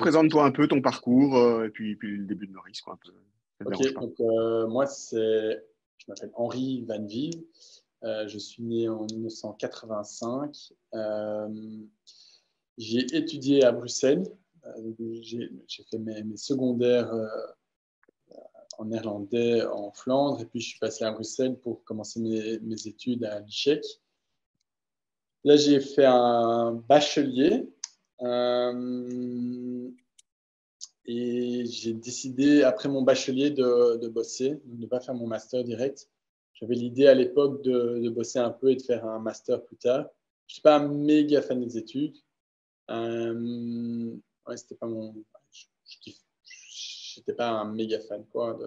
présente-toi un peu ton parcours et puis le début de Maurice, quoi, un peu. Ça te Ok, dérange pas. donc moi, je m'appelle Henri Van Vive. Je suis né en 1985. J'ai étudié à Bruxelles. J'ai fait mes secondaires en néerlandais en Flandre. Et puis, je suis passé à Bruxelles pour commencer mes études à l'ICHEC. Là, j'ai fait un bachelier. Et j'ai décidé, après mon bachelier, de bosser, de ne pas faire mon master direct. J'avais l'idée à l'époque de bosser un peu et de faire un master plus tard. Je ne suis pas un méga fan des études. Ouais, c'était pas mon. Je n'étais pas un méga fan quoi,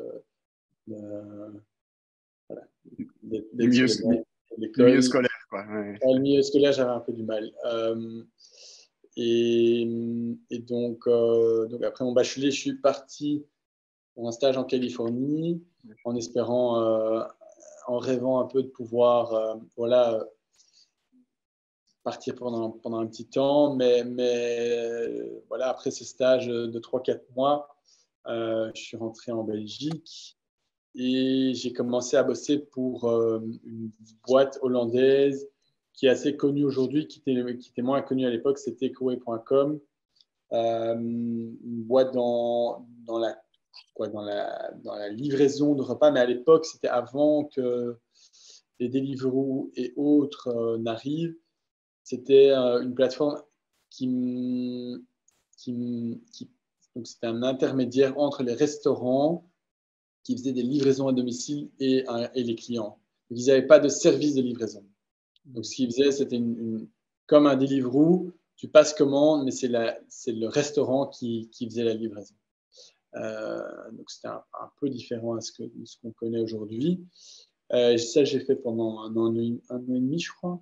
voilà, Du d'être sur milieu, les bancs de du milieu l'école. scolaire, quoi. Ouais. Le milieu scolaire, j'avais un peu du mal. Et, donc, après mon bachelier, je suis parti pour un stage en Californie, en espérant, en rêvant un peu de pouvoir voilà, partir pendant un petit temps. Mais voilà, après ce stage de 3-4 mois, je suis rentré en Belgique et j'ai commencé à bosser pour une boîte hollandaise qui est assez connue aujourd'hui, qui était moins connue à l'époque, c'était takeaway.com, une boîte dans la livraison de repas, mais à l'époque, c'était avant que les Deliveroo et autres n'arrivent. C'était une plateforme qui, donc c'était un intermédiaire entre les restaurants qui faisaient des livraisons à domicile et les clients. Donc, ils n'avaient pas de service de livraison. Donc, ce qu'ils faisaient, c'était comme un Deliveroo, tu passes commande, mais c'est le restaurant qui faisait la livraison. Donc, c'était un peu différent de ce qu'on connaît aujourd'hui. Ça, j'ai fait pendant un an et demi, je crois.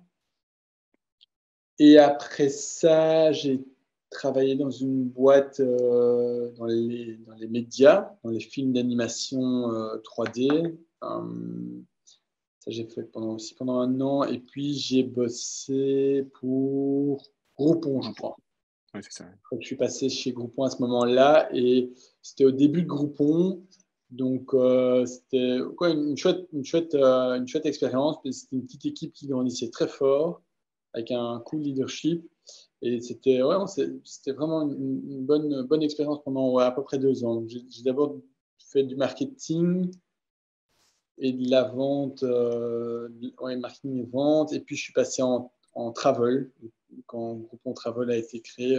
Et après ça, j'ai travaillé dans une boîte dans les médias, dans les films d'animation 3D. Ça, j'ai fait pendant un an. Et puis, j'ai bossé pour Groupon, je crois. Ouais, c'est ça. Je suis passé chez Groupon à ce moment-là. Et c'était au début de Groupon. Donc, c'était quoi, une chouette expérience. C'était une petite équipe qui grandissait très fort, avec un cool leadership. Et c'était vraiment une bonne expérience pendant à peu près 2 ans. J'ai d'abord fait du marketing et de la vente, marketing et vente. Et puis, je suis passé en travel. Quand Groupon Travel a été créé,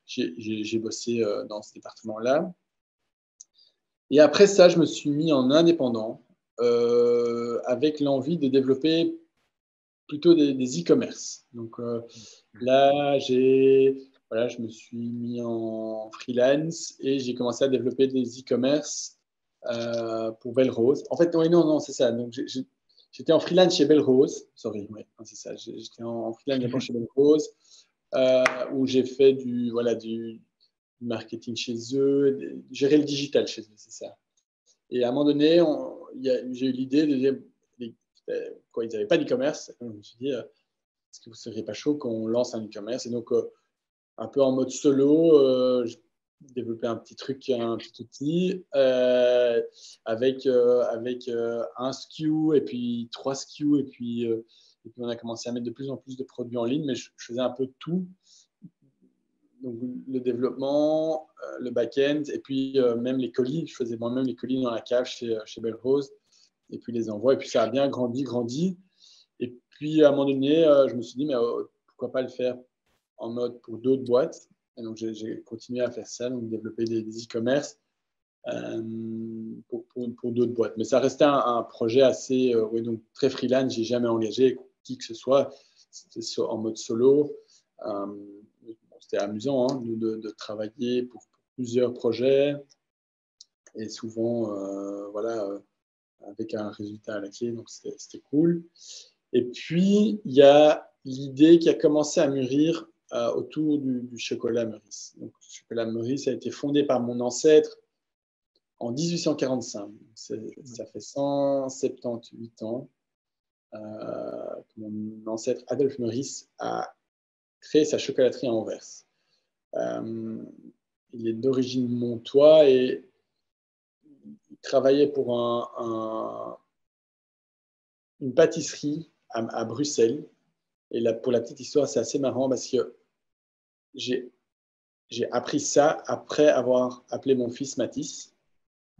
j'ai bossé dans ce département-là. Et après ça, je me suis mis en indépendant avec l'envie de développer plutôt des e-commerce. Donc là, je me suis mis en freelance et j'ai commencé à développer des e-commerce pour Belle Rose. En fait, oui, non, c'est ça. Donc j'étais en freelance chez Belle Rose. Sorry, oui, c'est ça. J'étais en freelance d'abord chez Belle Rose où j'ai fait du marketing chez eux, gérer le digital chez eux, c'est ça. Et à un moment donné, j'ai eu l'idée de dire, quoi, ils n'avaient pas d'e-commerce. Je me suis dit, est-ce que vous ne seriez pas chaud qu'on lance un e-commerce? Et donc, un peu en mode solo, j'ai développé un petit truc, un petit outil avec un SKU et puis 3 SKU. Et puis, on a commencé à mettre de plus en plus de produits en ligne, mais je faisais un peu de tout. Donc, le développement, le back-end, et puis même les colis. Je faisais moi-même les colis dans la cave chez Belle Rose, et puis les envois. Et puis ça a bien grandi. Et puis à un moment donné, je me suis dit, mais pourquoi pas le faire en mode pour d'autres boîtes. Et donc j'ai continué à faire ça, donc développer des e-commerce pour d'autres boîtes. Mais ça restait un projet assez, donc très freelance. J'ai jamais engagé qui que ce soit. C'était en mode solo. C'était amusant hein, de travailler pour plusieurs projets et souvent avec un résultat à la clé, donc c'était cool. Et puis, il y a l'idée qui a commencé à mûrir autour du chocolat Meurice. Donc, le chocolat Meurice a été fondé par mon ancêtre en 1845. Ça fait 178 ans que mon ancêtre Adolphe Meurice a créé sa chocolaterie à Anvers. il est d'origine montois et il travaillait pour une pâtisserie à Bruxelles. Et là, pour la petite histoire, c'est assez marrant parce que j'ai appris ça après avoir appelé mon fils Mathis.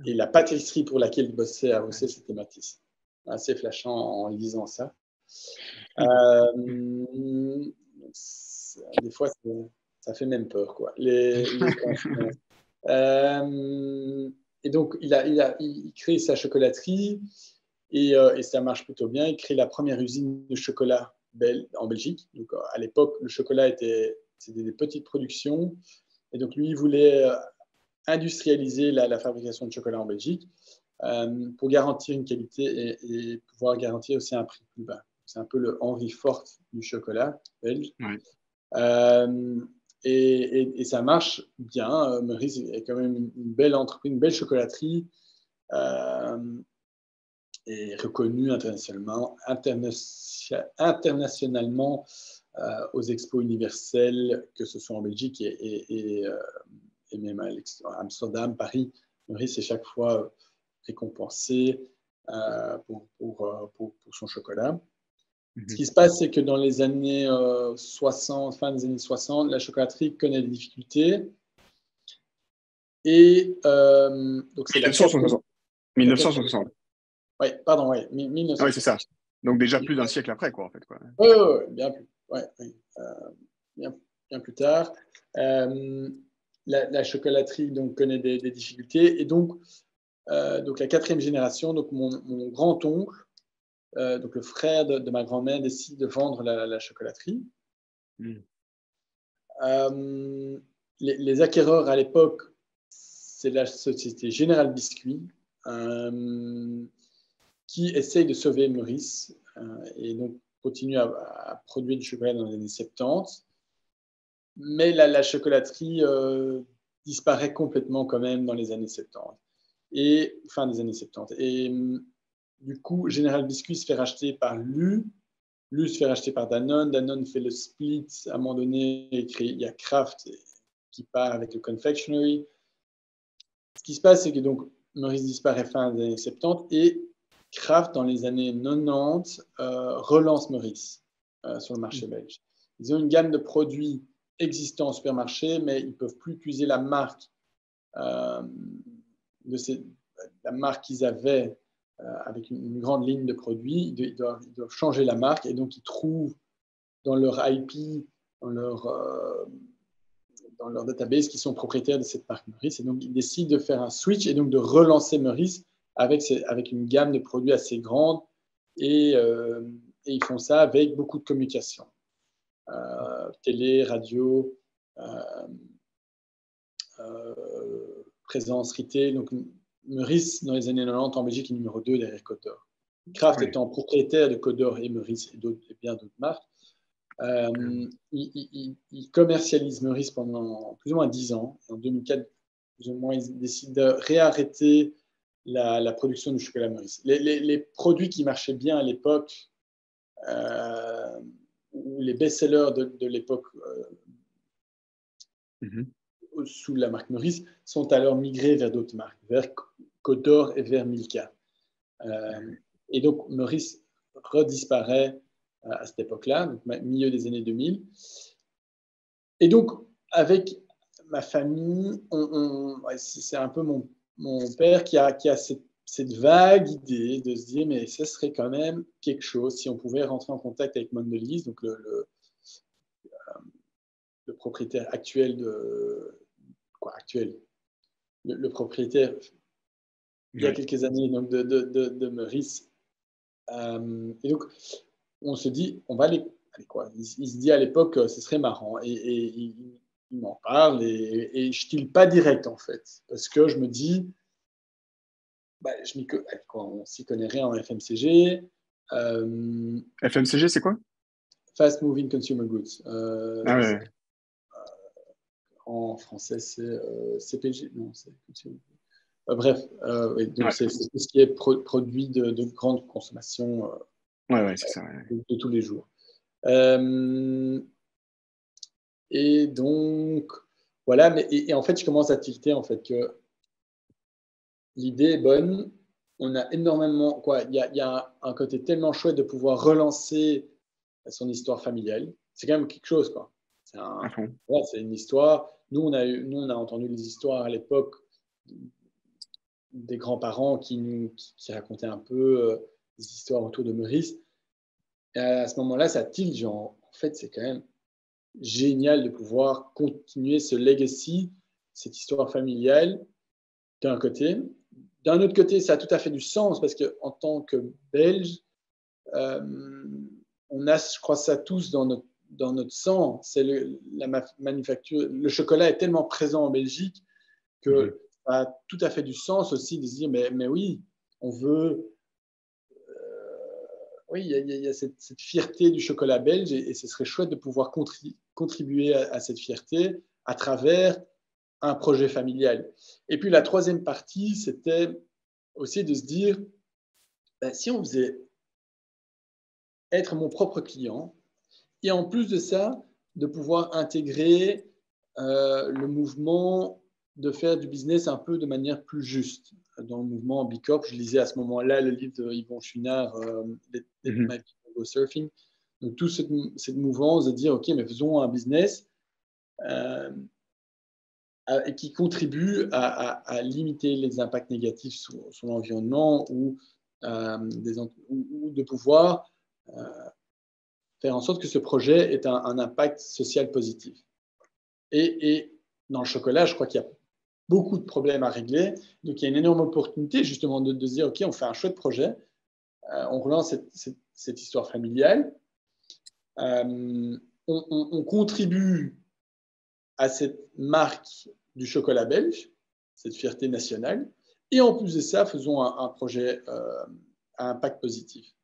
Et la pâtisserie pour laquelle il bossait à Bruxelles, c'était Mathis. Assez flashant en lisant ça. Des fois, ça fait même peur, quoi. Et donc, il crée sa chocolaterie et ça marche plutôt bien. Il crée la première usine de chocolat en Belgique. Donc, à l'époque, le chocolat c'était des petites productions. Et donc, lui, il voulait industrialiser la fabrication de chocolat en Belgique pour garantir une qualité et pouvoir garantir aussi un prix plus bas. C'est un peu le Henry Ford du chocolat belge. Ouais. Et ça marche bien. Meurice est quand même une belle entreprise, une belle chocolaterie et reconnue internationalement aux expos universels, que ce soit en Belgique et même à Amsterdam, Paris. Meurice est chaque fois récompensé pour son chocolat. Ce qui se passe, c'est que dans les années 60, fin des années 60, la chocolaterie connaît des difficultés. Et donc c'est 1960. 1960. Oui, pardon, oui, 1960. Oui, c'est ça. Donc déjà plus d'un siècle après, quoi, en fait. Oui, bien plus. Bien plus tard. La chocolaterie donc, connaît des difficultés. Et donc la quatrième génération, donc mon grand-oncle, donc le frère de ma grand-mère, décide de vendre la chocolaterie. Les acquéreurs à l'époque, c'est la société Générale Biscuit qui essaye de sauver Meurice et donc continue à produire du chocolat dans les années 70. Mais la chocolaterie disparaît complètement quand même dans les années 70 et fin des années 70. Et du coup, Général Biscuit se fait racheter par Lu se fait racheter par Danone. Danone fait le split à un moment donné. Il y a Kraft qui part avec le confectionery. Ce qui se passe, c'est que donc Meurice disparaît fin des années 70 et Kraft, dans les années 90, relance Meurice sur le marché belge. Ils ont une gamme de produits existants au supermarché, mais ils ne peuvent plus utiliser la marque la marque qu'ils avaient avec une grande ligne de produits. Ils doivent changer la marque et donc ils trouvent dans leur IP, dans leur database, qui sont propriétaires de cette marque Meurice. Et donc ils décident de faire un switch et donc de relancer Meurice avec une gamme de produits assez grande et ils font ça avec beaucoup de communication. Télé, radio, présence retail. Donc, Meurice, dans les années 90, en Belgique, est numéro 2 derrière Côte d'Or. Kraft étant propriétaire de Côte d'Or et Meurice et bien d'autres marques. Il commercialise Meurice pendant plus ou moins 10 ans. En 2004, plus ou moins, il décide de réarrêter la production du chocolat Meurice. Les produits qui marchaient bien à l'époque, ou les best-sellers de l'époque sous la marque Meurice, sont alors migrés vers d'autres marques, vers Côte d'Or et vers Milka. Et donc, Meurice redisparaît à cette époque-là, donc milieu des années 2000. Et donc, avec ma famille, c'est un peu mon père qui a cette vague idée de se dire, mais ce serait quand même quelque chose si on pouvait rentrer en contact avec Mondelez, donc le propriétaire actuel le propriétaire il y a quelques années donc de Meurice. Et donc, on se dit, on va aller quoi. Il se dit à l'époque, ce serait marrant. Et il m'en parle et je ne pas direct, en fait. Parce que je me dis, on s'y connaît rien en FMCG. FMCG, c'est quoi? Fast Moving Consumer Goods. En français, c'est CPG. Non, c'est Consumer Goods. Bref, donc c'est tout ce qui est produit de grande consommation c'est ça, de tous les jours. Et donc, voilà, et en fait, je commence à tilter en fait que l'idée est bonne. On a énormément, quoi. Il y a un côté tellement chouette de pouvoir relancer son histoire familiale. C'est quand même quelque chose, quoi. À fond. Ouais, c'est une histoire. Nous, on a entendu les histoires à l'époque des grands-parents qui racontaient un peu des histoires autour de Meurice. Et à ce moment-là, ça tilte, genre, en fait, c'est quand même génial de pouvoir continuer ce legacy, cette histoire familiale, d'un côté. D'un autre côté, ça a tout à fait du sens parce qu'en tant que Belge, on a, je crois, ça tous dans notre sang. C'est la manufacture. Le chocolat est tellement présent en Belgique que ça a tout à fait du sens aussi de se dire, mais oui, on veut. Oui, il y a cette fierté du chocolat belge et ce serait chouette de pouvoir contribuer à cette fierté à travers un projet familial. Et puis la troisième partie, c'était aussi de se dire, ben, si on faisait être mon propre client, et en plus de ça, de pouvoir intégrer le mouvement de faire du business un peu de manière plus juste. Dans le mouvement Bicorp, je lisais à ce moment-là le livre de Yvon Chouinard, Let My People Go Surfing. Donc, toute cette mouvance de dire, OK, mais faisons un business et qui contribue à limiter les impacts négatifs sur l'environnement ou de pouvoir faire en sorte que ce projet ait un impact social positif. Et dans le chocolat, je crois qu'il y a beaucoup de problèmes à régler. Donc, il y a une énorme opportunité justement de se dire, OK, on fait un chouette projet, on relance cette histoire familiale, on contribue à cette marque du chocolat belge, cette fierté nationale, et en plus de ça, faisons un projet à impact positif.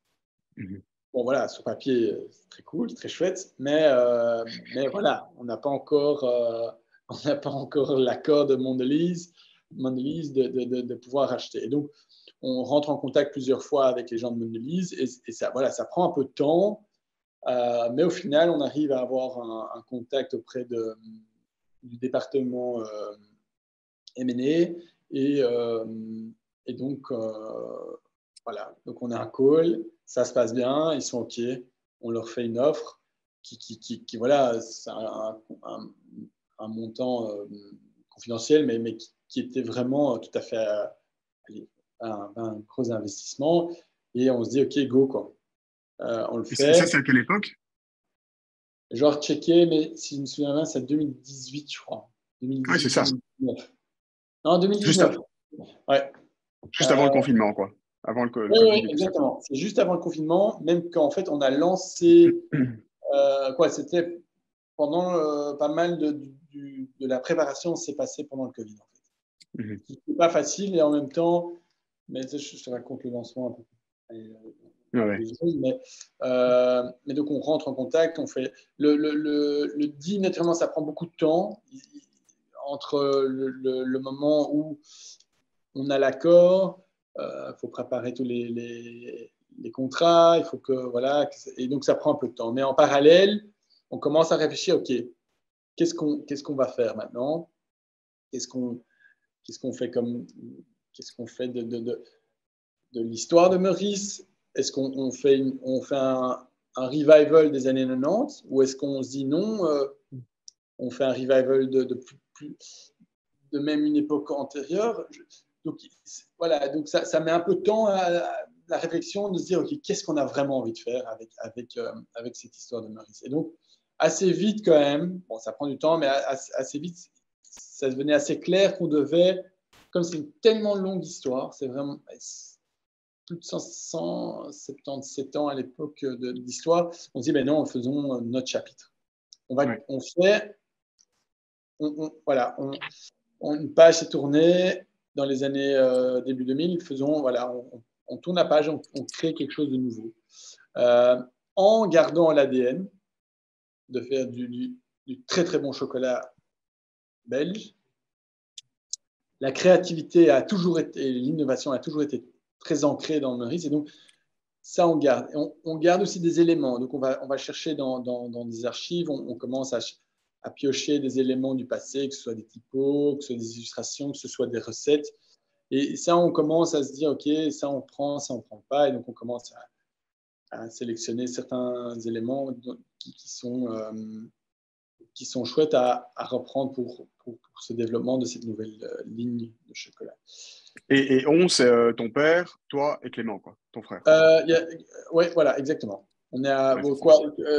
Bon, voilà, sur papier, c'est très cool, très chouette, mais voilà, on n'a pas encore l'accord de Mondelez de pouvoir acheter. Et donc, on rentre en contact plusieurs fois avec les gens de Mondelez et ça, voilà, ça prend un peu de temps, mais au final, on arrive à avoir un contact auprès du département M&A et donc, voilà, donc on a un call, ça se passe bien, ils sont OK, on leur fait une offre qui voilà, c'est un montant confidentiel, mais qui était vraiment tout à fait un gros investissement. Et on se dit, OK, go, quoi. On le Et ça, fait. c'est à quelle époque? Genre checké, mais si je me souviens bien, c'est 2018, je crois. Oui, c'est ça. 2018-2019. Non, Juste, 2019. Ouais. juste avant le confinement, quoi. Avant le Oui, Covid oui, et tout ça, quoi. exactement. C'est juste avant le confinement, même qu'en fait, on a lancé, c'était pendant pas mal de la préparation, s'est passé pendant le Covid, en fait. Ce n'est pas facile et en même temps, mais je te raconte le lancement un peu. Ouais. Mais donc, on rentre en contact, on fait. Le deal, naturellement, ça prend beaucoup de temps entre le moment où on a l'accord, il faut préparer tous les contrats, il faut que voilà, et donc ça prend un peu de temps. Mais en parallèle, on commence à réfléchir, ok, qu'est-ce qu'on va faire maintenant? Qu'est-ce qu'on fait de l'histoire de Meurice? Est-ce qu'on fait, un revival des années 90 ou est-ce qu'on se dit non, on fait un revival de même une époque antérieure? Donc, voilà, donc ça met un peu de temps à la réflexion de se dire, OK, qu'est-ce qu'on a vraiment envie de faire avec cette histoire de Meurice? Et donc, assez vite quand même, bon, ça prend du temps, mais assez vite, ça devenait assez clair qu'on devait, comme c'est une tellement longue histoire, c'est vraiment plus de 177 ans à l'époque d'histoire, on se dit, ben non, faisons notre chapitre. On fait, voilà, une page s'est tournée dans les années début 2000. Voilà, on tourne la page, on crée quelque chose de nouveau. En gardant l'ADN de faire du très très bon chocolat belge. La créativité a toujours été, l'innovation a toujours été très ancrée dans le Meurice. Et donc, ça, on garde. Et on garde aussi des éléments. Donc, on va chercher dans des archives, on commence à piocher des éléments du passé, que ce soit des typos, que ce soit des illustrations, que ce soit des recettes. Et ça, on commence à se dire, OK, ça on prend pas. Et donc, on commence à sélectionner certains éléments qui sont chouettes à reprendre pour ce développement de cette nouvelle ligne de chocolat. Et on, c'est ton père, toi et Clément, quoi, ton frère. Oui, voilà, exactement. On est à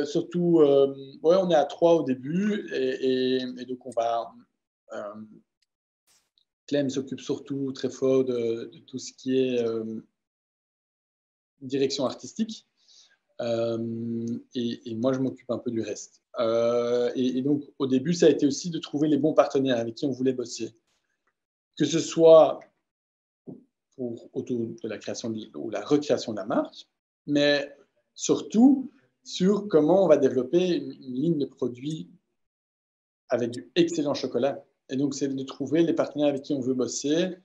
surtout, on est à 3 au début et donc on va. Clem s'occupe surtout très fort de tout ce qui est direction artistique et moi je m'occupe un peu du reste. Et donc au début ça a été aussi de trouver les bons partenaires avec qui on voulait bosser, que ce soit autour de la création ou la recréation de la marque, mais surtout sur comment on va développer une ligne de produits avec du excellent chocolat. Et donc, c'est de trouver les partenaires avec qui on veut bosser,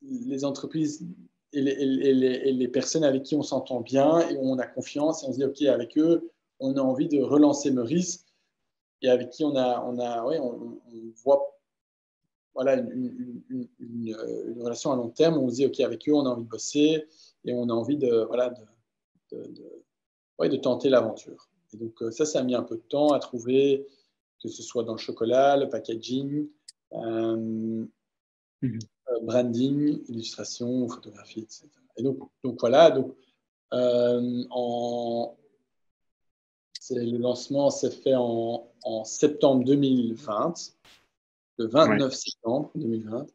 les entreprises et les personnes avec qui on s'entend bien et où on a confiance et on se dit, OK, avec eux, on a envie de relancer Meurice et avec qui on voit voilà, une relation à long terme. On se dit, OK, avec eux, on a envie de bosser et on a envie de tenter l'aventure. Et donc, ça a mis un peu de temps à trouver, que ce soit dans le chocolat, le packaging, branding, illustration, photographie, etc. Et donc voilà. Donc, le lancement s'est fait en septembre 2020, le 29 septembre 2020.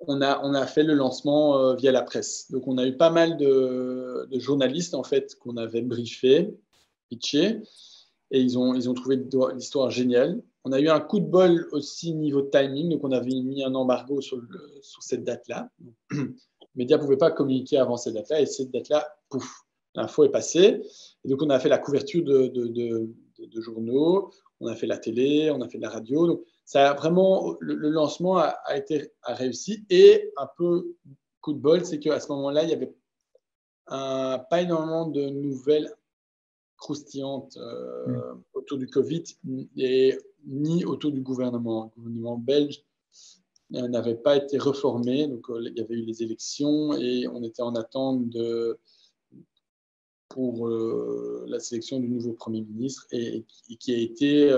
On a fait le lancement via la presse. Donc, on a eu pas mal de journalistes en fait qu'on avait briefé, pitché, et ils ont trouvé l'histoire géniale. On a eu un coup de bol aussi niveau timing, donc on avait mis un embargo sur cette date-là. Les médias ne pouvaient pas communiquer avant cette date-là, et cette date-là, pouf, l'info est passée. Et donc, on a fait la couverture de journaux, on a fait la télé, on a fait de la radio. Donc, ça a vraiment, le lancement a réussi. Et un peu coup de bol, c'est qu'à ce moment-là, il y avait pas énormément de nouvelles croustillantes autour du Covid et ni autour du gouvernement. Le gouvernement belge n'avait pas été reformé, donc il y avait eu les élections et on était en attente pour la sélection du nouveau Premier ministre et qui a été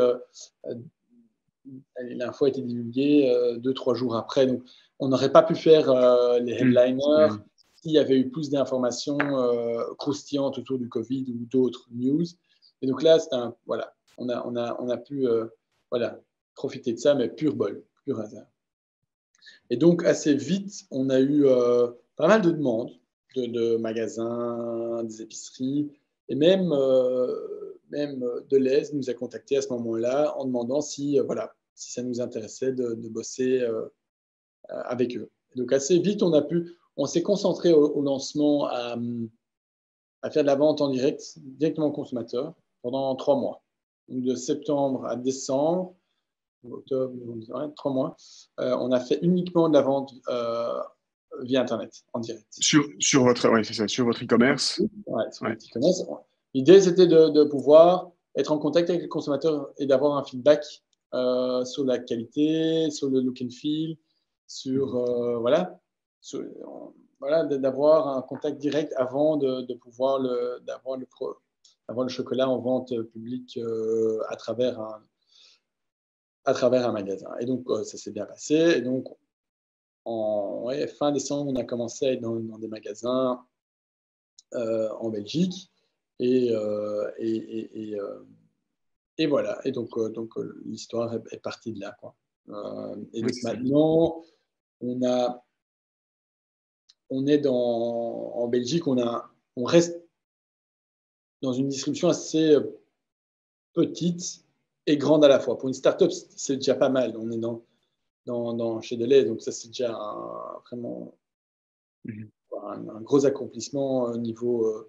l'info a été divulguée 2-3 jours après. Donc, on n'aurait pas pu faire les headliners s'il y avait eu plus d'informations croustillantes autour du Covid ou d'autres news. Et donc là, on a pu profiter de ça, mais pur bol, pur hasard. Et donc, assez vite, on a eu pas mal de demandes de magasins, des épiceries, et même Deleuze nous a contactés à ce moment-là en demandant si ça nous intéressait de bosser avec eux. Et donc assez vite, on s'est concentré au lancement à faire de la vente en direct, directement au consommateur, pendant 3 mois. Donc de septembre à décembre, octobre, 3 mois, on a fait uniquement de la vente via Internet, en direct. Sur votre e-commerce. Sur votre e-commerce. L'idée, c'était de pouvoir être en contact avec le consommateur et d'avoir un feedback sur la qualité, sur le look and feel, d'avoir un contact direct avant de pouvoir d'avoir le chocolat en vente publique à travers un magasin. Et donc, ça s'est bien passé. Et donc, fin décembre, on a commencé à être dans des magasins en Belgique. Et voilà. Et donc l'histoire est partie de là, quoi. Et donc maintenant, on est en Belgique, on reste dans une distribution assez petite et grande à la fois. Pour une start-up, c'est déjà pas mal. On est chez Deleuze, donc ça, c'est déjà vraiment un gros accomplissement niveau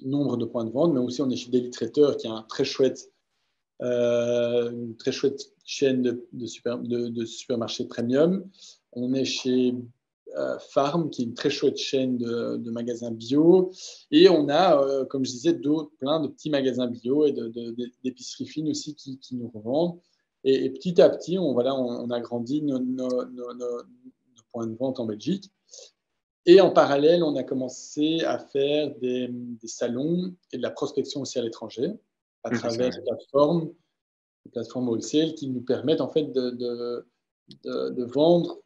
nombre de points de vente, mais aussi on est chez Daily Trader, qui est une très chouette chaîne de supermarchés premium. On est chez Farm, qui est une très chouette chaîne de magasins bio. Et on a, comme je disais, plein de petits magasins bio et d'épiceries fines aussi qui nous revendent. Et petit à petit, on agrandit nos points de vente en Belgique. Et en parallèle, on a commencé à faire des salons et de la prospection aussi à l'étranger à travers des plateformes wholesale qui nous permettent en fait de vendre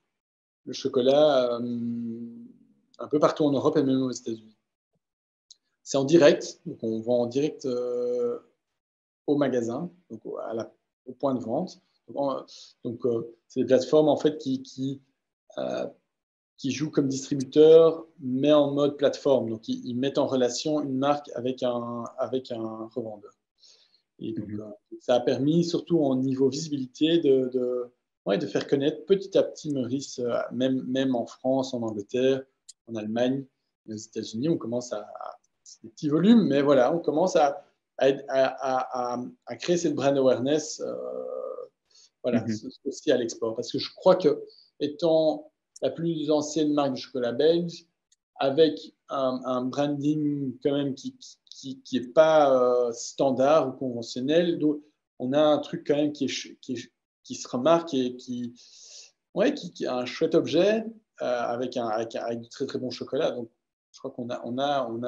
le chocolat un peu partout en Europe et même aux États-Unis. C'est en direct, donc on vend en direct au magasin, donc au point de vente. Donc c'est des plateformes en fait qui jouent comme distributeur, mais en mode plateforme. Donc ils mettent en relation une marque avec un revendeur. Et donc ça a permis, surtout en niveau visibilité, de faire connaître petit à petit Meurice, même en France, en Angleterre, en Allemagne, aux États-Unis. On commence c'est des petits volumes, mais voilà, on commence à créer cette brand awareness aussi à l'export. Parce que je crois que, étant la plus ancienne marque de chocolat belge, avec un branding quand même qui n'est pas standard ou conventionnel, donc on a un truc quand même qui se remarque et qui a un chouette objet avec du très très bon chocolat. Donc je crois qu'on a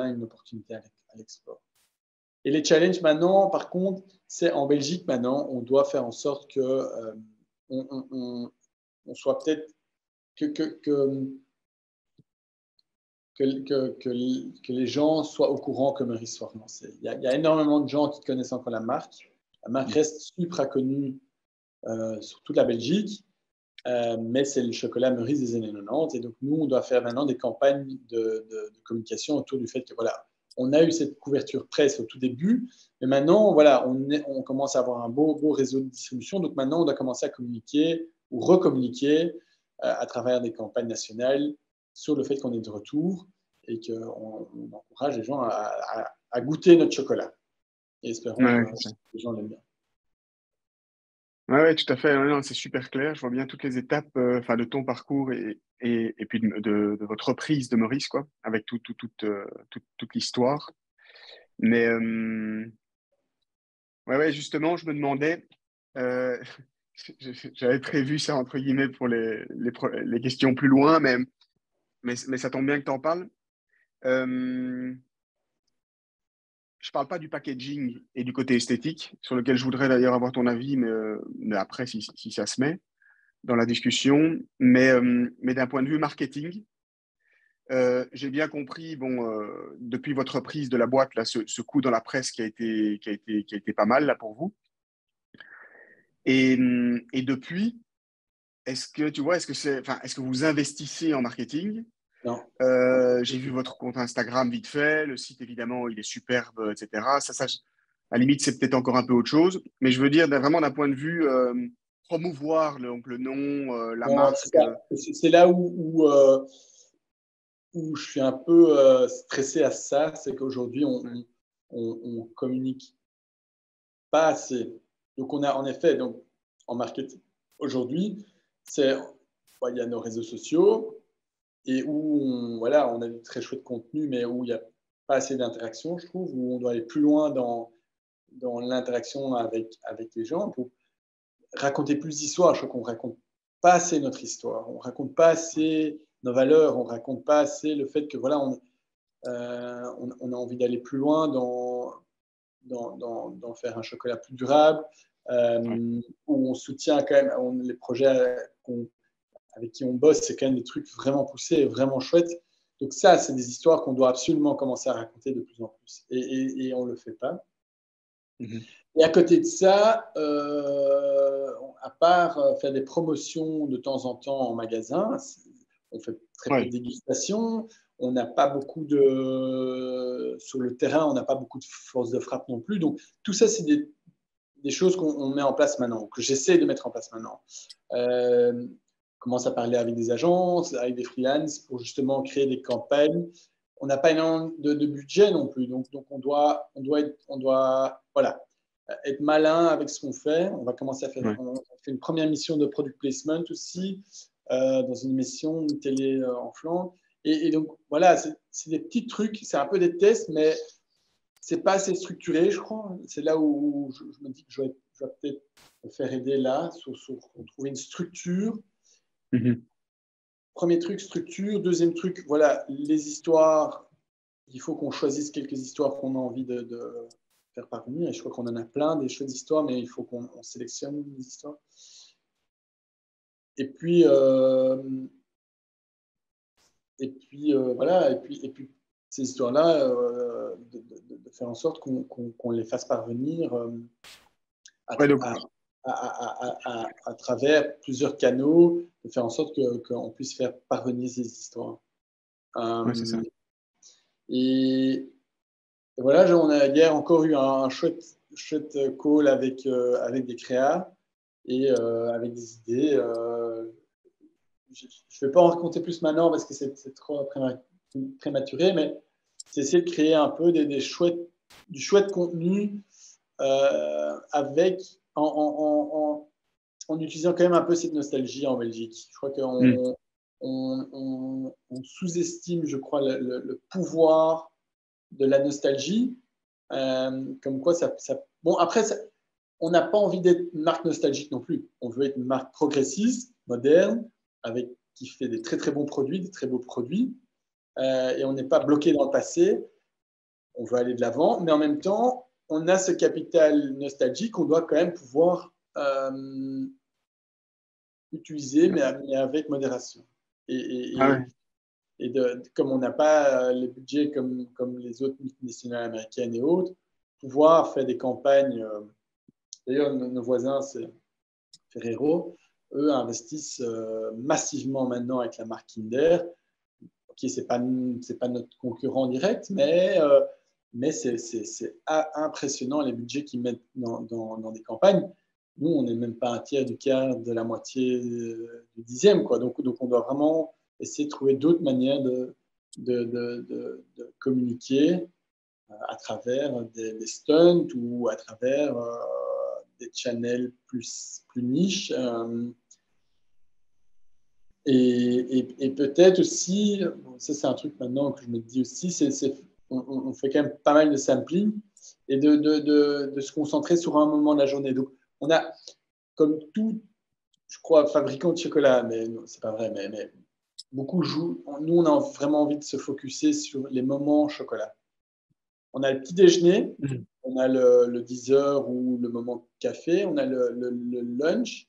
une opportunité à l'export. Et les challenges maintenant, par contre, c'est en Belgique maintenant, on doit faire en sorte que on soit peut-être que les gens soient au courant que Meurice soit relancé. Il y a énormément de gens qui connaissent encore la marque. La marque reste super connue sur toute la Belgique, mais c'est le chocolat Meurice des années 90. Et donc, nous, on doit faire maintenant des campagnes de communication autour du fait que, voilà, on a eu cette couverture presse au tout début, mais maintenant, voilà, on commence à avoir un beau réseau de distribution. Donc, maintenant, on doit commencer à communiquer ou recommuniquer à travers des campagnes nationales sur le fait qu'on est de retour et qu'on encourage les gens à goûter notre chocolat. Et espérons que les gens l'aiment bien. Oui, tout à fait. Non, c'est super clair. Je vois bien toutes les étapes de ton parcours et puis de votre reprise de Meurice, quoi, avec toute l'histoire. Mais justement, je me demandais, j'avais prévu ça entre guillemets pour les questions plus loin, mais ça tombe bien que tu en parles. Je parle pas du packaging et du côté esthétique, sur lequel je voudrais d'ailleurs avoir ton avis, mais après, si ça se met dans la discussion, mais d'un point de vue marketing, j'ai bien compris, depuis votre reprise de la boîte, là, ce coup dans la presse qui a été pas mal là pour vous. Et depuis, est-ce que vous investissez en marketing? Non. J'ai vu votre compte Instagram vite fait, le site évidemment, il est superbe, etc. Ça, à la limite, c'est peut-être encore un peu autre chose, mais je veux dire vraiment d'un point de vue promouvoir le nom, la Non, marque. c'est là où je suis un peu stressé à ça, c'est qu'aujourd'hui, on communique pas assez. Donc, on a en effet, donc, en marketing, aujourd'hui, il y a nos réseaux sociaux et où on a du très chouette contenu, mais où il n'y a pas assez d'interaction, je trouve, où on doit aller plus loin dans l'interaction avec les gens pour raconter plus d'histoires. Je crois qu'on ne raconte pas assez notre histoire, on ne raconte pas assez nos valeurs, on ne raconte pas assez le fait que voilà, on a envie d'aller plus loin dans faire un chocolat plus durable, où on soutient quand même les projets avec qui on bosse, c'est quand même des trucs vraiment poussés, vraiment chouettes. Donc ça, c'est des histoires qu'on doit absolument commencer à raconter de plus en plus. Et on ne le fait pas. Et à côté de ça, à part faire des promotions de temps en temps en magasin, on fait très peu de dégustations. On n'a pas beaucoup sur le terrain, on n'a pas beaucoup de force de frappe non plus. Donc tout ça, c'est des choses qu'on met en place maintenant, que j'essaie de mettre en place maintenant. Commence à parler avec des agences, avec des freelances pour justement créer des campagnes. On n'a pas énormément de budget non plus, donc on doit être malin avec ce qu'on fait. On va commencer à faire une première mission de product placement aussi, dans une émission de télé en Flandre. Et donc, voilà, c'est des petits trucs, c'est un peu des tests, mais c'est pas assez structuré, je crois. C'est là où je me dis que je vais peut-être me faire aider là, sur trouver une structure. Mhm. Premier truc, structure. Deuxième truc, voilà, les histoires. Il faut qu'on choisisse quelques histoires qu'on a envie de faire parvenir. Et je crois qu'on en a plein, des chouettes histoires, mais il faut qu'on sélectionne les histoires. Et puis, voilà, et puis ces histoires-là, de faire en sorte qu'on les fasse parvenir à, Ouais, donc, à travers plusieurs canaux, de faire en sorte qu'on puisse faire parvenir ces histoires. ouais, c'est ça. Et voilà, on a hier encore eu un chouette call avec des créas et avec des idées. Je ne vais pas en raconter plus maintenant parce que c'est trop prématuré, mais c'est essayer de créer un peu du chouette contenu avec en utilisant quand même un peu cette nostalgie en Belgique. Je crois Mm. qu'on on sous-estime, je crois, le pouvoir de la nostalgie. Comme quoi, bon, après, on n'a pas envie d'être une marque nostalgique non plus. On veut être une marque progressiste, moderne, qui fait des très très bons produits, des très beaux produits. Et on n'est pas bloqué dans le passé. On veut aller de l'avant, mais en même temps, on a ce capital nostalgique qu'on doit quand même pouvoir utiliser, mais avec modération. Ah Et, ouais. comme on n'a pas les budgets comme les autres multinationales américaines et autres, pouvoir faire des campagnes. D'ailleurs, nos voisins, c'est Ferrero, eux investissent massivement maintenant avec la marque Kinder. Ok, c'est pas notre concurrent direct, mais c'est impressionnant les budgets qu'ils mettent dans des campagnes. Nous, on n'est même pas un tiers, du quart, de la moitié, du dixième, quoi. Donc, on doit vraiment essayer de trouver d'autres manières de communiquer à travers des stunts ou à travers des channels plus niches. Et peut-être aussi, bon, ça c'est un truc maintenant que je me dis aussi, on fait quand même pas mal de sampling et de se concentrer sur un moment de la journée. Donc, on a, comme tout, je crois, fabricant de chocolat, mais c'est pas vrai, mais beaucoup jouent. Nous, on a vraiment envie de se focuser sur les moments chocolat. On a le petit déjeuner, Mm. on a le 10 heures ou le moment café, on a le lunch,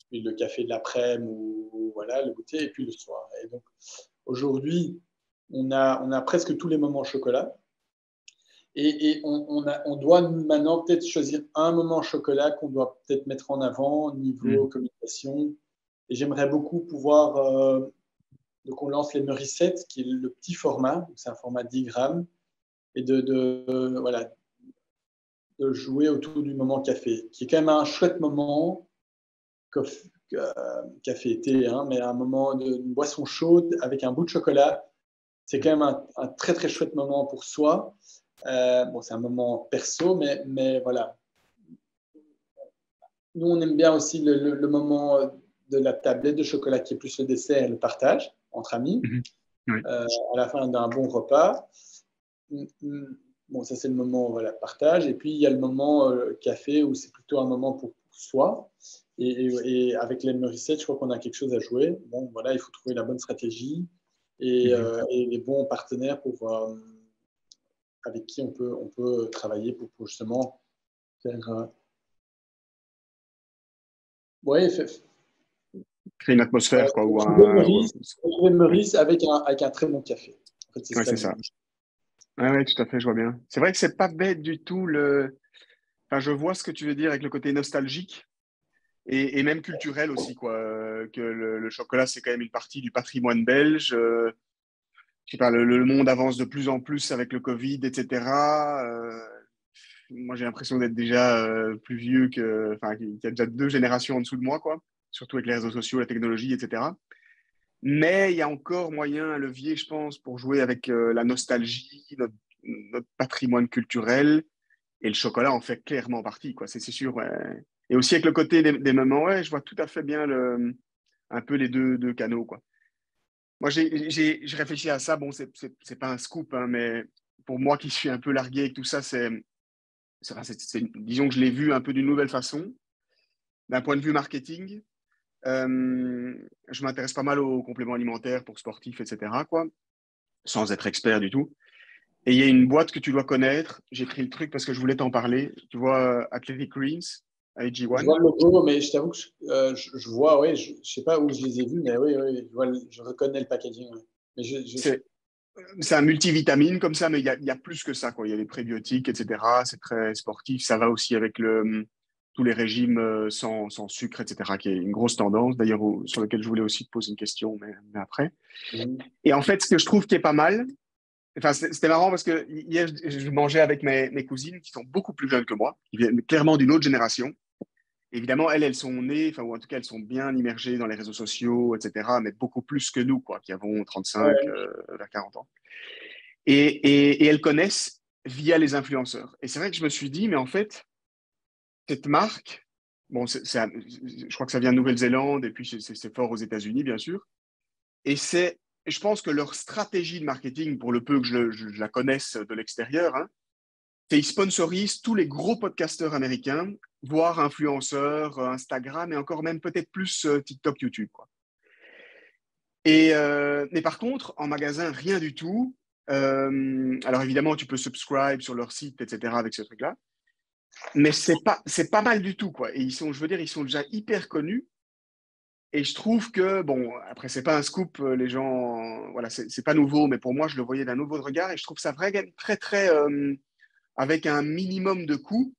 puis le café de l'après-midi ou voilà, le goûter, et puis le soir. Et donc, aujourd'hui, on a presque tous les moments au chocolat. Et on doit maintenant peut-être choisir un moment au chocolat qu'on doit peut-être mettre en avant au niveau Mm. communication. Et j'aimerais beaucoup pouvoir. Donc, on lance les Meuricettes, qui est le petit format. C'est un format 10 grammes. Et voilà, de jouer autour du moment café, qui est quand même un chouette moment, café-thé, hein, mais un moment d'une boisson chaude avec un bout de chocolat. C'est quand même un très très chouette moment pour soi. Bon, c'est un moment perso, mais voilà. Nous, on aime bien aussi le moment de la tablette de chocolat qui est plus le dessert et le partage entre amis Mhm. Ouais. à la fin d'un bon repas. Bon, ça c'est le moment voilà, partage. Et puis il y a le moment café où c'est plutôt un moment pour soi. Et avec les Morissette, je crois qu'on a quelque chose à jouer. Bon, voilà, il faut trouver la bonne stratégie Mhm. et les bons partenaires avec qui on peut travailler pour justement faire. Ouais, Créer une atmosphère, quoi, ou trouver un. Ouais, Meurice avec un très bon café. En fait, c'est ouais, ça c'est le ça. but. Ouais, ouais, tout à fait, je vois bien. C'est vrai que c'est pas bête du tout Enfin, je vois ce que tu veux dire avec le côté nostalgique et même culturel aussi, quoi. Que le chocolat, c'est quand même une partie du patrimoine belge. Je sais pas, le monde avance de plus en plus avec le Covid, etc. Moi, j'ai l'impression d'être déjà plus vieux enfin, qu'il y a déjà 2 générations en dessous de moi, quoi. Surtout avec les réseaux sociaux, la technologie, etc. Mais il y a encore moyen, un levier, je pense, pour jouer avec la nostalgie, notre patrimoine culturel. Et le chocolat en fait clairement partie, quoi. C'est sûr. Ouais. Et aussi avec le côté des mamans, ouais, je vois tout à fait bien un peu les deux canaux, quoi. Moi, je réfléchis à ça. Bon, c'est pas un scoop, hein, mais pour moi qui suis un peu largué avec tout ça, disons que je l'ai vu un peu d'une nouvelle façon. D'un point de vue marketing, je m'intéresse pas mal aux compléments alimentaires pour sportifs, etc., quoi, sans être expert du tout. Et il y a une boîte que tu dois connaître. J'ai pris le truc parce que je voulais t'en parler. Tu vois, Athletic Greens, Je AG1. vois le logo, mais je t'avoue que je vois, oui, je ne sais pas où je les ai vus, mais oui, oui, je reconnais le packaging. Oui. Mais C'est c'est un multivitamine comme ça, mais il y a plus que ça, quoi. Il y a des prébiotiques, etc. C'est très sportif. Ça va aussi avec tous les régimes sans sucre, etc., qui est une grosse tendance, d'ailleurs, sur lequel je voulais aussi te poser une question, mais après. Mhm. Et en fait, ce que je trouve qui est pas mal, enfin, c'était marrant parce que hier, je mangeais avec mes cousines qui sont beaucoup plus jeunes que moi, qui viennent clairement d'une autre génération. Évidemment, elles sont nées, enfin, ou en tout cas, elles sont bien immergées dans les réseaux sociaux, etc., mais beaucoup plus que nous, quoi, qui avons 35 Ouais. vers 40 ans. Et elles connaissent via les influenceurs. Et c'est vrai que je me suis dit, mais en fait, cette marque, bon, je crois que ça vient de Nouvelle-Zélande et puis c'est fort aux États-Unis, bien sûr. Et je pense que leur stratégie de marketing, pour le peu que je la connaisse de l'extérieur, hein, c'est qu'ils sponsorisent tous les gros podcasteurs américains, voire influenceurs, Instagram et encore même peut-être plus TikTok, YouTube, quoi. Mais par contre, en magasin, rien du tout. Alors évidemment, tu peux subscribe sur leur site, etc. avec ce truc-là. Mais c'est pas mal du tout, quoi. Et je veux dire, ils sont déjà hyper connus. Et je trouve que, bon, après, c'est pas un scoop, les gens, voilà, c'est pas nouveau, mais pour moi, je le voyais d'un nouveau regard. Et je trouve ça vraiment très, très, avec un minimum de coûts,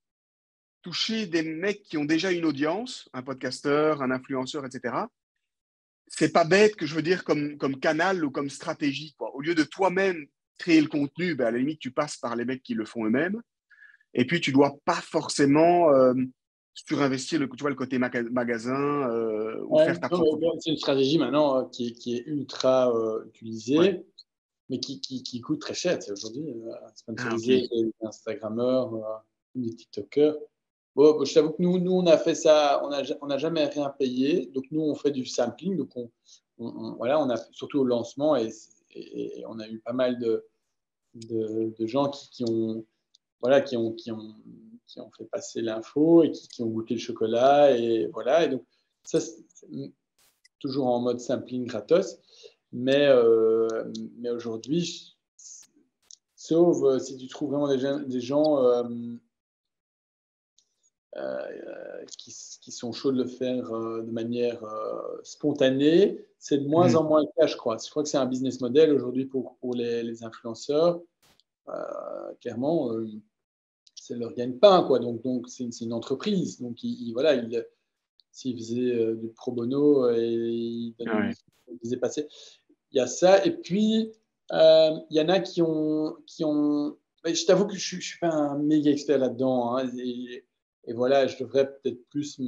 toucher des mecs qui ont déjà une audience, un podcasteur, un influenceur, etc. C'est pas bête que je veux dire comme canal ou comme stratégie, quoi. Au lieu de toi-même créer le contenu, ben, à la limite, tu passes par les mecs qui le font eux-mêmes. Et puis, tu dois pas forcément surinvestir tu vois, le côté magasin ou Ouais. faire ta Non, propre mais pub. bon, c'est une stratégie maintenant qui est ultra Ouais. utilisée, mais qui coûte très cher. Tu sais, aujourd'hui, Ah, ok. sponsoriser des Instagrammeurs, des TikTokers. Bon, je t'avoue que nous, on a fait ça, on n'a jamais rien payé. Donc, nous, on fait du sampling. Donc, voilà, on a surtout au lancement et on a eu pas mal de gens qui ont, voilà, qui ont fait passer l'info et qui ont goûté le chocolat. Et voilà. Et donc, ça, c'est toujours en mode sampling gratos. Mais, euh, mais aujourd'hui, sauf si tu trouves vraiment des gens qui sont chauds de le faire de manière spontanée, c'est de moins en Mhm. moins le cas, je crois. Je crois que c'est un business model aujourd'hui pour les influenceurs. Clairement, c'est leur gagne-pain, quoi. Donc c'est une entreprise. Donc, voilà, s'il faisait du pro bono et Ouais. il faisait passer. Il y a ça. Et puis, il y en a qui ont... Je t'avoue que je ne suis pas un méga expert là-dedans. Hein, et voilà, je devrais peut-être plus.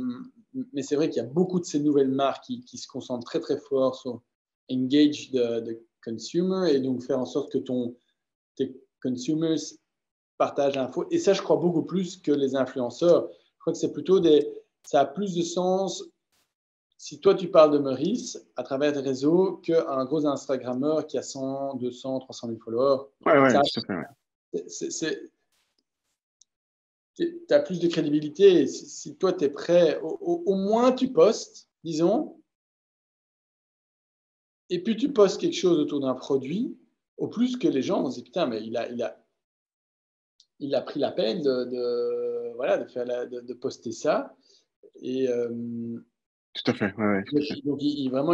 Mais c'est vrai qu'il y a beaucoup de ces nouvelles marques qui se concentrent très, très fort sur engage the consumer et donc faire en sorte que tes consumers partagent l'info. Et ça, je crois beaucoup plus que les influenceurs. Je crois que c'est plutôt ça a plus de sens si toi tu parles de Meurice à travers des réseaux qu'un gros Instagrammeur qui a 100, 200, 300 000 followers. Ouais, ouais, Ça, tout à fait. Ouais. tu as plus de crédibilité. Si toi tu es prêt, au moins tu postes, disons, et puis tu postes quelque chose autour d'un produit, au plus que les gens vont se dire putain, mais il a pris la peine voilà, de poster ça. Et Tout à fait. Ouais, ouais, tout à fait. donc, vraiment,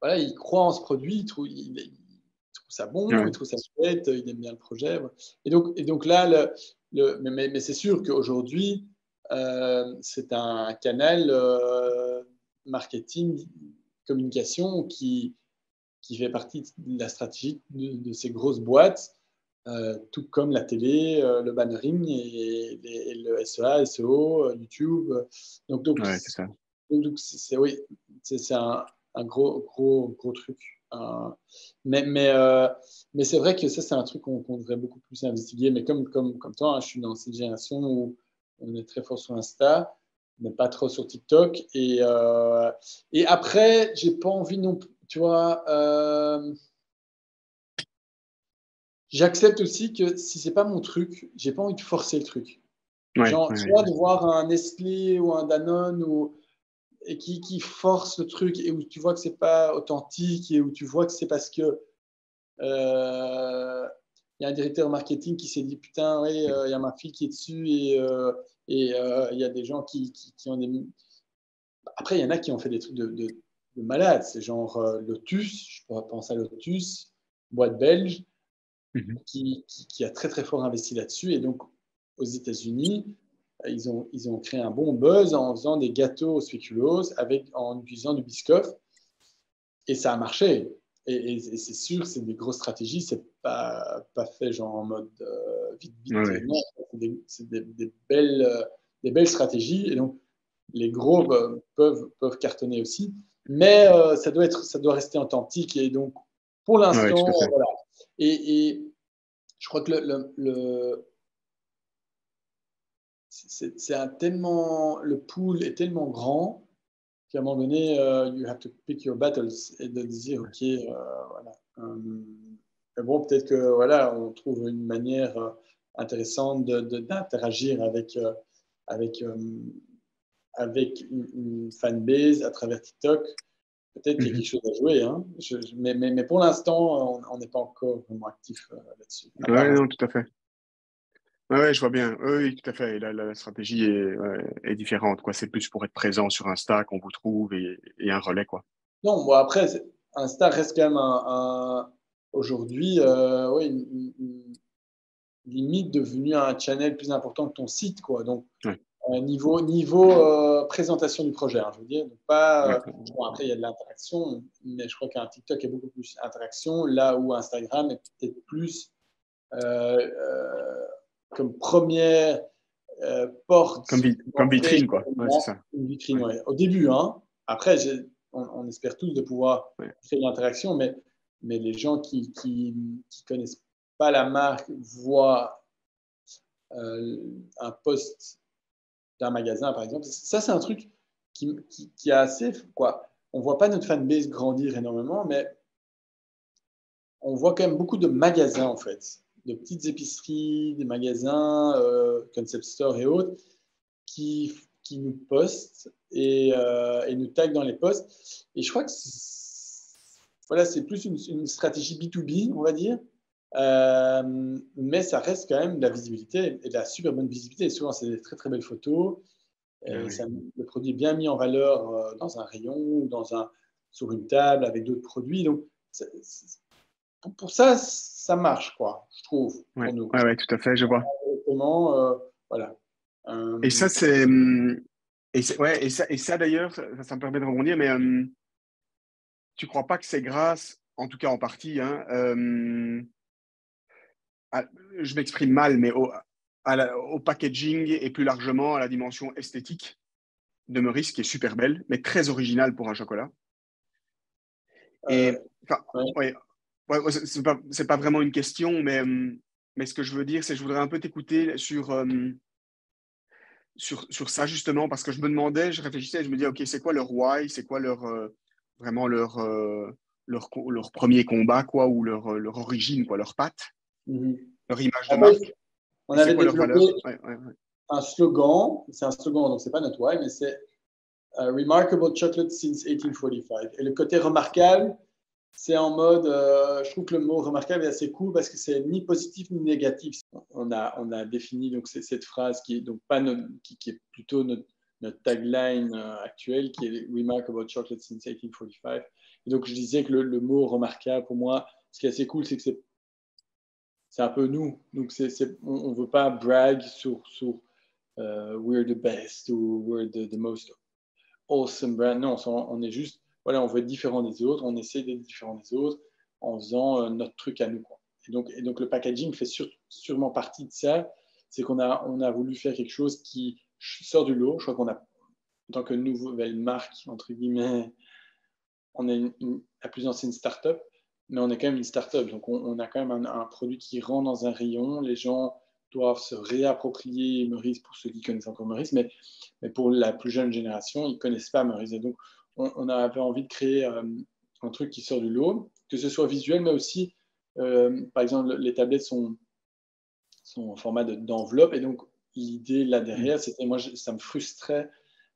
voilà, il croit en ce produit, il trouve ça bon, il Ouais. trouve ça chouette, il aime bien le projet. Ouais. Et donc là, mais c'est sûr qu'aujourd'hui, c'est un canal marketing, communication qui fait partie de la stratégie de ces grosses boîtes, tout comme la télé, le bannering et le SEA, SEO, YouTube. Donc, donc, Ouais, c'est ça. oui, c'est un gros truc. Euh, mais c'est vrai que ça, c'est un truc qu'on devrait beaucoup plus investiguer. Mais comme toi, hein, je suis dans cette génération où on est très fort sur Insta. mais pas trop sur TikTok. Et après, j'ai pas envie non plus, tu vois. J'accepte aussi que si c'est pas mon truc, j'ai pas envie de forcer le truc. Ouais, Genre, ouais, tu ouais. vois, de voir un Nestlé ou un Danone et qui force le truc et où tu vois que c'est pas authentique et où tu vois que c'est parce que il y a un directeur marketing qui s'est dit putain, oui, il y a ma fille qui est dessus et il y a des gens qui ont des. Après, il y en a qui ont fait des trucs de malades. C'est genre Lotus, je pourrais penser à Lotus, boîte belge, Mhm. qui a très très fort investi là-dessus. Et donc, aux États-Unis, ils ont créé un bon buzz en faisant des gâteaux au spéculoos en utilisant du Biscoff. Et ça a marché. Et c'est sûr, c'est des grosses stratégies. C'est pas fait genre en mode vite, Ouais, vite. ouais. Non, c'est des belles stratégies. Et donc, les gros peuvent cartonner aussi. Mais ça doit rester authentique. Et donc, pour Ouais, ouais, tout l'instant, à fait. voilà. Et je crois que le pool est tellement grand qu'à un moment donné, you have to pick your battles et de dire, OK, voilà. Mais bon, peut-être que voilà, on trouve une manière intéressante d'interagir avec, euh, avec une fanbase à travers TikTok. Peut-être qu'il y a Mhm. quelque chose à jouer. Hein. Mais pour l'instant, on n'est pas encore vraiment actif là-dessus. À Ouais, part non, tout à fait. Ouais, ouais, je vois bien. Oui, oui, tout à fait. Et la stratégie est, ouais, est différente, quoi. C'est plus pour être présent sur Insta qu'on vous trouve et un relais, quoi. non, bon, après, Insta reste quand même aujourd'hui ouais, une limite devenu un channel plus important que ton site, quoi. Donc, Ouais, niveau présentation du projet, hein, je veux dire. Donc pas, ouais, bon, après, il y a de l'interaction, mais je crois qu'un TikTok est beaucoup plus interaction, là où Instagram est peut-être plus euh, euh, comme première porte comme d'entrée vitrine, quoi. Ouais, c'est ça. une vitrine. Ouais, Ouais. Au début, hein. Après, on espère tous de pouvoir ouais. créer l'interaction, mais les gens qui connaissent pas la marque voient un post d'un magasin, par exemple. Ça, c'est un truc qui est assez. Quoi. On ne voit pas notre fanbase grandir énormément, mais on voit quand même beaucoup de magasins, en fait. De petites épiceries, des magasins, concept store et autres, qui nous postent et nous taguent dans les posts. Et je crois que voilà, c'est plus une stratégie B2B, on va dire. Mais ça reste quand même de la visibilité et de la super bonne visibilité. Et souvent, c'est des très très belles photos. Ah Et oui. le produit est bien mis en valeur dans un rayon ou sur une table avec d'autres produits. Donc, pour ça, ça marche, quoi, je trouve, Ouais, pour nous. ouais, ouais, tout à fait, je vois. Autrement, voilà. Et Euh, ça, c'est. Ouais, et ça d'ailleurs, ça me permet de rebondir, mais tu crois pas que c'est grâce, en tout cas en partie, hein, à- je m'exprime mal, mais au packaging et plus largement à la dimension esthétique de Meurice, qui est super belle, mais très originale pour un chocolat. euh, Et enfin, ouais. ouais, ouais, ouais, c'est pas vraiment une question, mais ce que je veux dire, c'est que je voudrais un peu t'écouter sur ça justement, parce que je me demandais, je réfléchissais, je me disais, OK, c'est quoi leur why, c'est quoi vraiment leur premier combat, quoi, ou leur origine, quoi, leur patte, Mhm. leur image de En fait, marque, on et c'est avait quoi leur développé valeur. Ouais, ouais, ouais. un slogan, c'est un slogan, donc c'est pas notre why, mais c'est Remarkable Chocolate since 1845. Et le côté remarquable, c'est en mode, je trouve que le mot remarquable est assez cool parce que c'est ni positif ni négatif. On a défini donc cette phrase qui est donc pas qui est plutôt notre tagline actuelle, qui est Remarkable Chocolate since 1845. Et donc je disais que le mot remarquable pour moi, ce qui est assez cool, c'est que c'est un peu nous. Donc on ne veut pas brag sur we're the best ou we're the most awesome brand. Non, on est juste, voilà, on veut être différent des autres, on essaie d'être différent des autres en faisant notre truc à nous, quoi. Et donc le packaging fait sûrement partie de ça. C'est on a voulu faire quelque chose qui sort du lot. Je crois qu'on a, en tant que nouvelle marque, entre guillemets, on est la plus ancienne start-up, mais on est quand même une start-up. Donc on a quand même un produit qui rentre dans un rayon. Les gens doivent se réapproprier Meurice pour ceux qui connaissent encore Meurice, mais pour la plus jeune génération, ils ne connaissent pas Meurice. Et donc, on avait envie de créer un truc qui sort du lot, que ce soit visuel, mais aussi, par exemple, les tablettes sont en format d'enveloppe. Et donc, l'idée là derrière, c'était, moi, ça me frustrait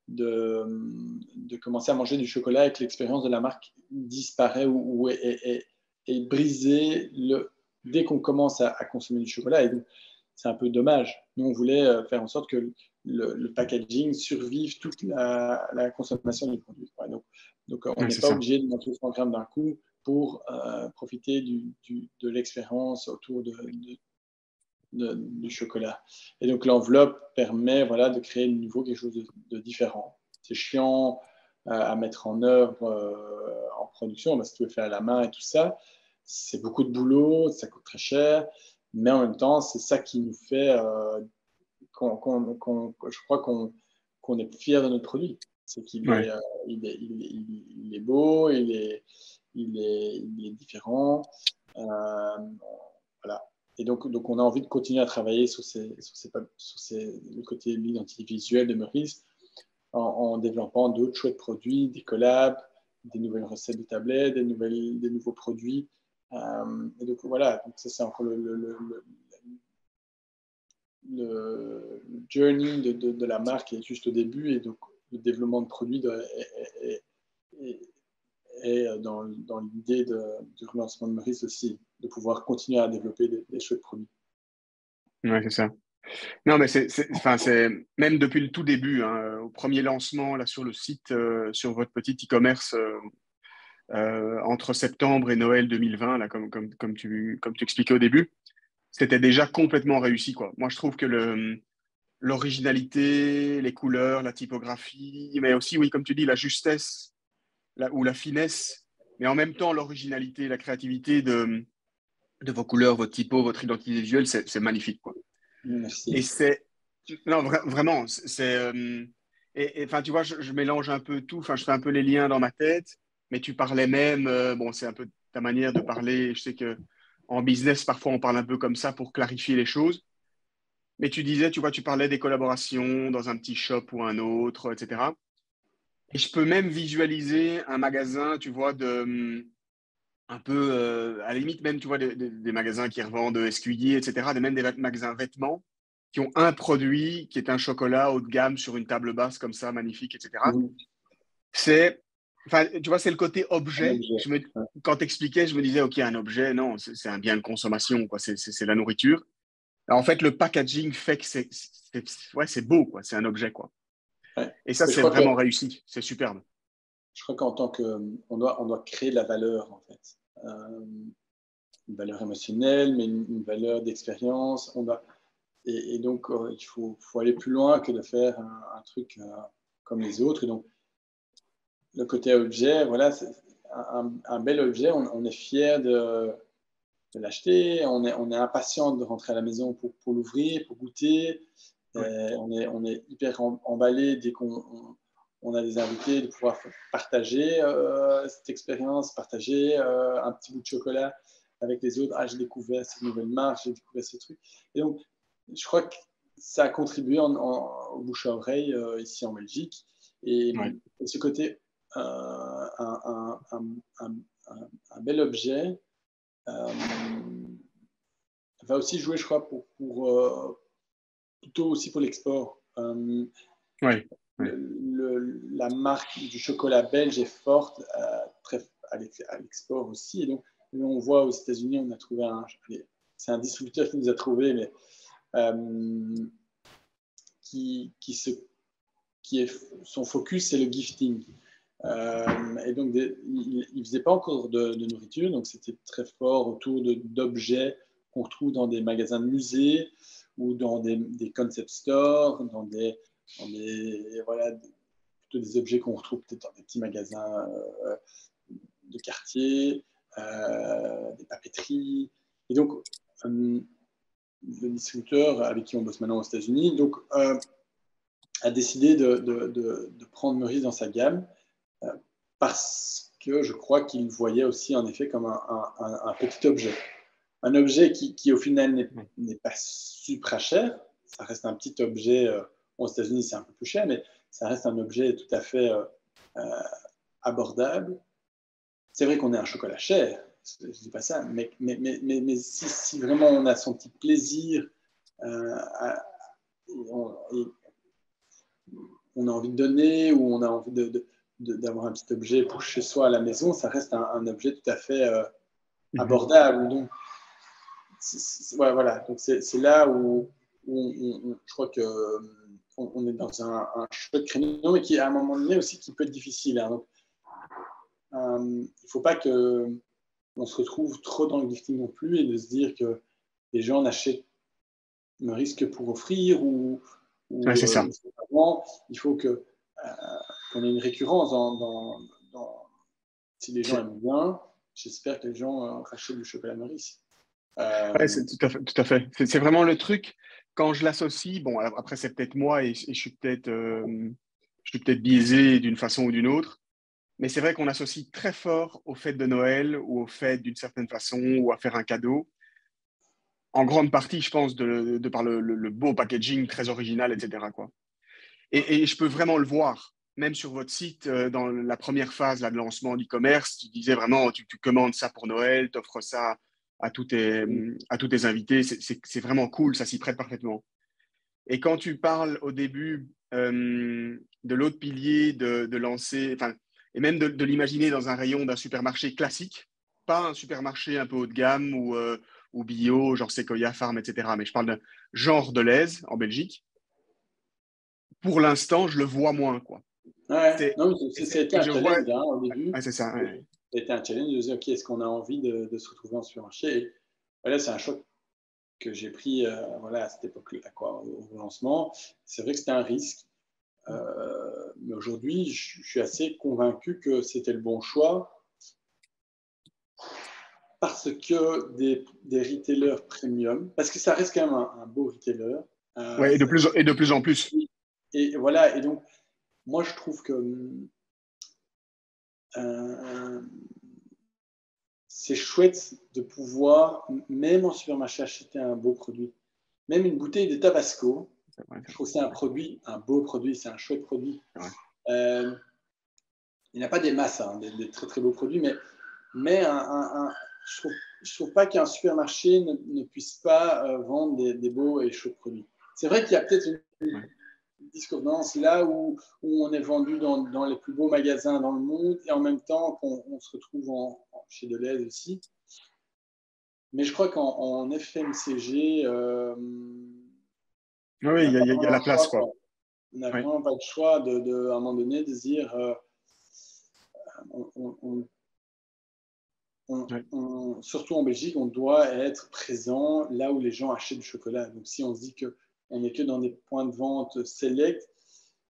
de commencer à manger du chocolat et que l'expérience de la marque disparaît ou est brisée dès qu'on commence à consommer du chocolat. Et donc, c'est un peu dommage. Nous, on voulait faire en sorte que le packaging survive toute la consommation du produit. Ouais, donc on n'est pas obligé de monter 100 grammes d'un coup pour profiter de l'expérience autour du chocolat. Et donc l'enveloppe permet de créer de nouveau quelque chose de différent. C'est chiant à mettre en œuvre en production, parce que tu veux faire à la main et tout ça. C'est beaucoup de boulot, ça coûte très cher, mais en même temps, c'est ça qui nous fait je crois qu'on est fier de notre produit. C'est qu'il est, il est beau, il est différent. Voilà. Et donc, on a envie de continuer à travailler sur le côté de l'identité visuelle de Meurice en développant d'autres chouettes produits, des collabs, des nouvelles recettes de tablettes, des nouveaux produits. Et donc, voilà, donc ça, c'est encore le journey de la marque est juste au début. Et donc, le développement de produits est dans l'idée du relancement de Meurice aussi, de pouvoir continuer à développer des chouettes produits. Ouais, c'est ça. Non, mais c'est même depuis le tout début, hein, au premier lancement là sur le site, sur votre petit e-commerce, entre septembre et Noël 2020, là, comme tu expliquais au début, c'était déjà complètement réussi, quoi. Moi, je trouve que l'originalité, les couleurs, la typographie, mais aussi, oui, comme tu dis, la justesse ou la finesse, mais en même temps, l'originalité, la créativité de vos couleurs, votre typo, votre identité visuelle, c'est magnifique, quoi. Merci. Et non, vraiment, et enfin, tu vois, je mélange un peu tout, enfin, je fais un peu les liens dans ma tête, mais tu parlais même, bon, c'est un peu ta manière de parler. Je sais que en business, parfois, on parle un peu comme ça pour clarifier les choses. Mais tu disais, tu vois, tu parlais des collaborations dans un petit shop ou un autre, etc. Et je peux même visualiser un magasin, tu vois, un peu, à la limite même, tu vois, des magasins qui revendent essuie-guides, etc., même des magasins vêtements qui ont un produit qui est un chocolat haut de gamme sur une table basse comme ça, magnifique, etc. C'est, enfin, tu vois, c'est le côté objet. Quand tu expliquais, je me disais, OK, un objet, non, c'est un bien de consommation, quoi, c'est la nourriture. Alors, en fait, le packaging fait que c'est beau, quoi, c'est un objet, quoi. Ouais. Et ça, c'est vraiment réussi, c'est superbe. Je crois qu'en tant on doit créer de la valeur, en fait. Une valeur émotionnelle, mais une valeur d'expérience. Et donc, il faut aller plus loin que de faire un truc comme les autres. Et donc, le côté objet, voilà, c'est un bel objet, on est fier de l'acheter, on est impatient de rentrer à la maison pour l'ouvrir, pour goûter. On est hyper emballé dès qu'on a des invités, de pouvoir partager cette expérience, partager un petit bout de chocolat avec les autres. Ah, j'ai découvert cette nouvelle marque, j'ai découvert ce truc. Et donc, je crois que ça a contribué au bouche à oreille ici en Belgique. Et ce côté, un bel objet va aussi jouer, je crois, plutôt aussi pour l'export. La marque du chocolat belge est forte à l'export aussi. Et donc, on voit aux États-Unis, on a trouvé c'est un distributeur qui nous a trouvé, mais son focus, c'est le gifting. Et donc, il ne faisait pas encore de nourriture, donc c'était très fort autour d'objets qu'on retrouve dans des magasins de musées ou dans des concept stores, plutôt des objets qu'on retrouve peut-être dans des petits magasins de quartier, des papeteries. Et donc, le distributeur avec qui on bosse maintenant aux États-Unis a décidé de prendre Meurice dans sa gamme parce que je crois qu'il voyait aussi en effet comme un petit objet. un objet qui au final, n'est pas super cher. Ça reste un petit objet. Aux États-Unis, c'est un peu plus cher, mais ça reste un objet tout à fait abordable. C'est vrai qu'on est un chocolat cher, je ne dis pas ça, mais si vraiment on a son petit plaisir, on a envie de donner ou on a envie d'avoir un petit objet pour chez soi à la maison, ça reste un objet tout à fait abordable. Donc, voilà. Donc c'est là où je crois que on est dans un chouette créneau, mais qui à un moment donné aussi qui peut être difficile. Hein. Donc, il ne faut pas qu'on se retrouve trop dans le gifting non plus et de se dire que les gens n'achètent me risque pour offrir ou c'est ça. il faut qu'on ait une récurrence si les gens aiment bien, j'espère que les gens rachètent du chocolat Maurice. C'est tout à fait. C'est vraiment le truc. Quand je l'associe, bon, après, c'est peut-être moi et je suis peut-être biaisé d'une façon ou d'une autre, mais c'est vrai qu'on associe très fort aux fêtes de Noël ou aux fêtes d'une certaine façon ou à faire un cadeau. En grande partie, je pense, de par le beau packaging très original, etc., quoi. Et je peux vraiment le voir. Même sur votre site, dans la première phase là, de lancement d'e-commerce, tu disais vraiment, tu commandes ça pour Noël, tu offres ça à tous tes invités. C'est vraiment cool, ça s'y prête parfaitement. Et quand tu parles au début de l'autre pilier de lancer, enfin, et même de l'imaginer dans un rayon d'un supermarché classique, pas un supermarché un peu haut de gamme ou bio, genre Sequoia Farm, etc. Mais je parle d'un genre de Delhaize en Belgique. Pour l'instant, je le vois moins, quoi. Ouais. Non, ça a été Et un je vois. challenge au début. Ouais, c'est ça. Ouais. Ça a été un challenge de dire, OK, est-ce qu'on a envie de se retrouver en supermarché? Et voilà, c'est un choc que j'ai pris voilà, à cette époque-là, quoi, au lancement. C'est vrai que c'était un risque. Mais aujourd'hui, je suis assez convaincu que c'était le bon choix parce que des retailers premium, parce que ça reste quand même un beau retailer. Ouais, et de plus en plus. Et voilà, et donc, moi, je trouve que c'est chouette de pouvoir, même en supermarché, acheter un beau produit. Même une bouteille de Tabasco, je trouve que c'est un beau produit, c'est un chouette produit. Il n'y a pas des masses, hein, des très très beaux produits, mais je ne trouve pas qu'un supermarché ne puisse pas vendre des beaux et chauds produits. C'est vrai qu'il y a peut-être une discordance là où on est vendu dans les plus beaux magasins dans le monde et en même temps qu'on se retrouve chez Delhaize aussi. Mais je crois qu'en FMCG, Oui, on n'a pas il y a vraiment la le choix, place, quoi. quoi. On n'a Ouais. vraiment pas le choix à un moment donné de se dire Ouais. surtout en Belgique, on doit être présent là où les gens achètent du chocolat. Donc si on se dit qu'on n'est que dans des points de vente select,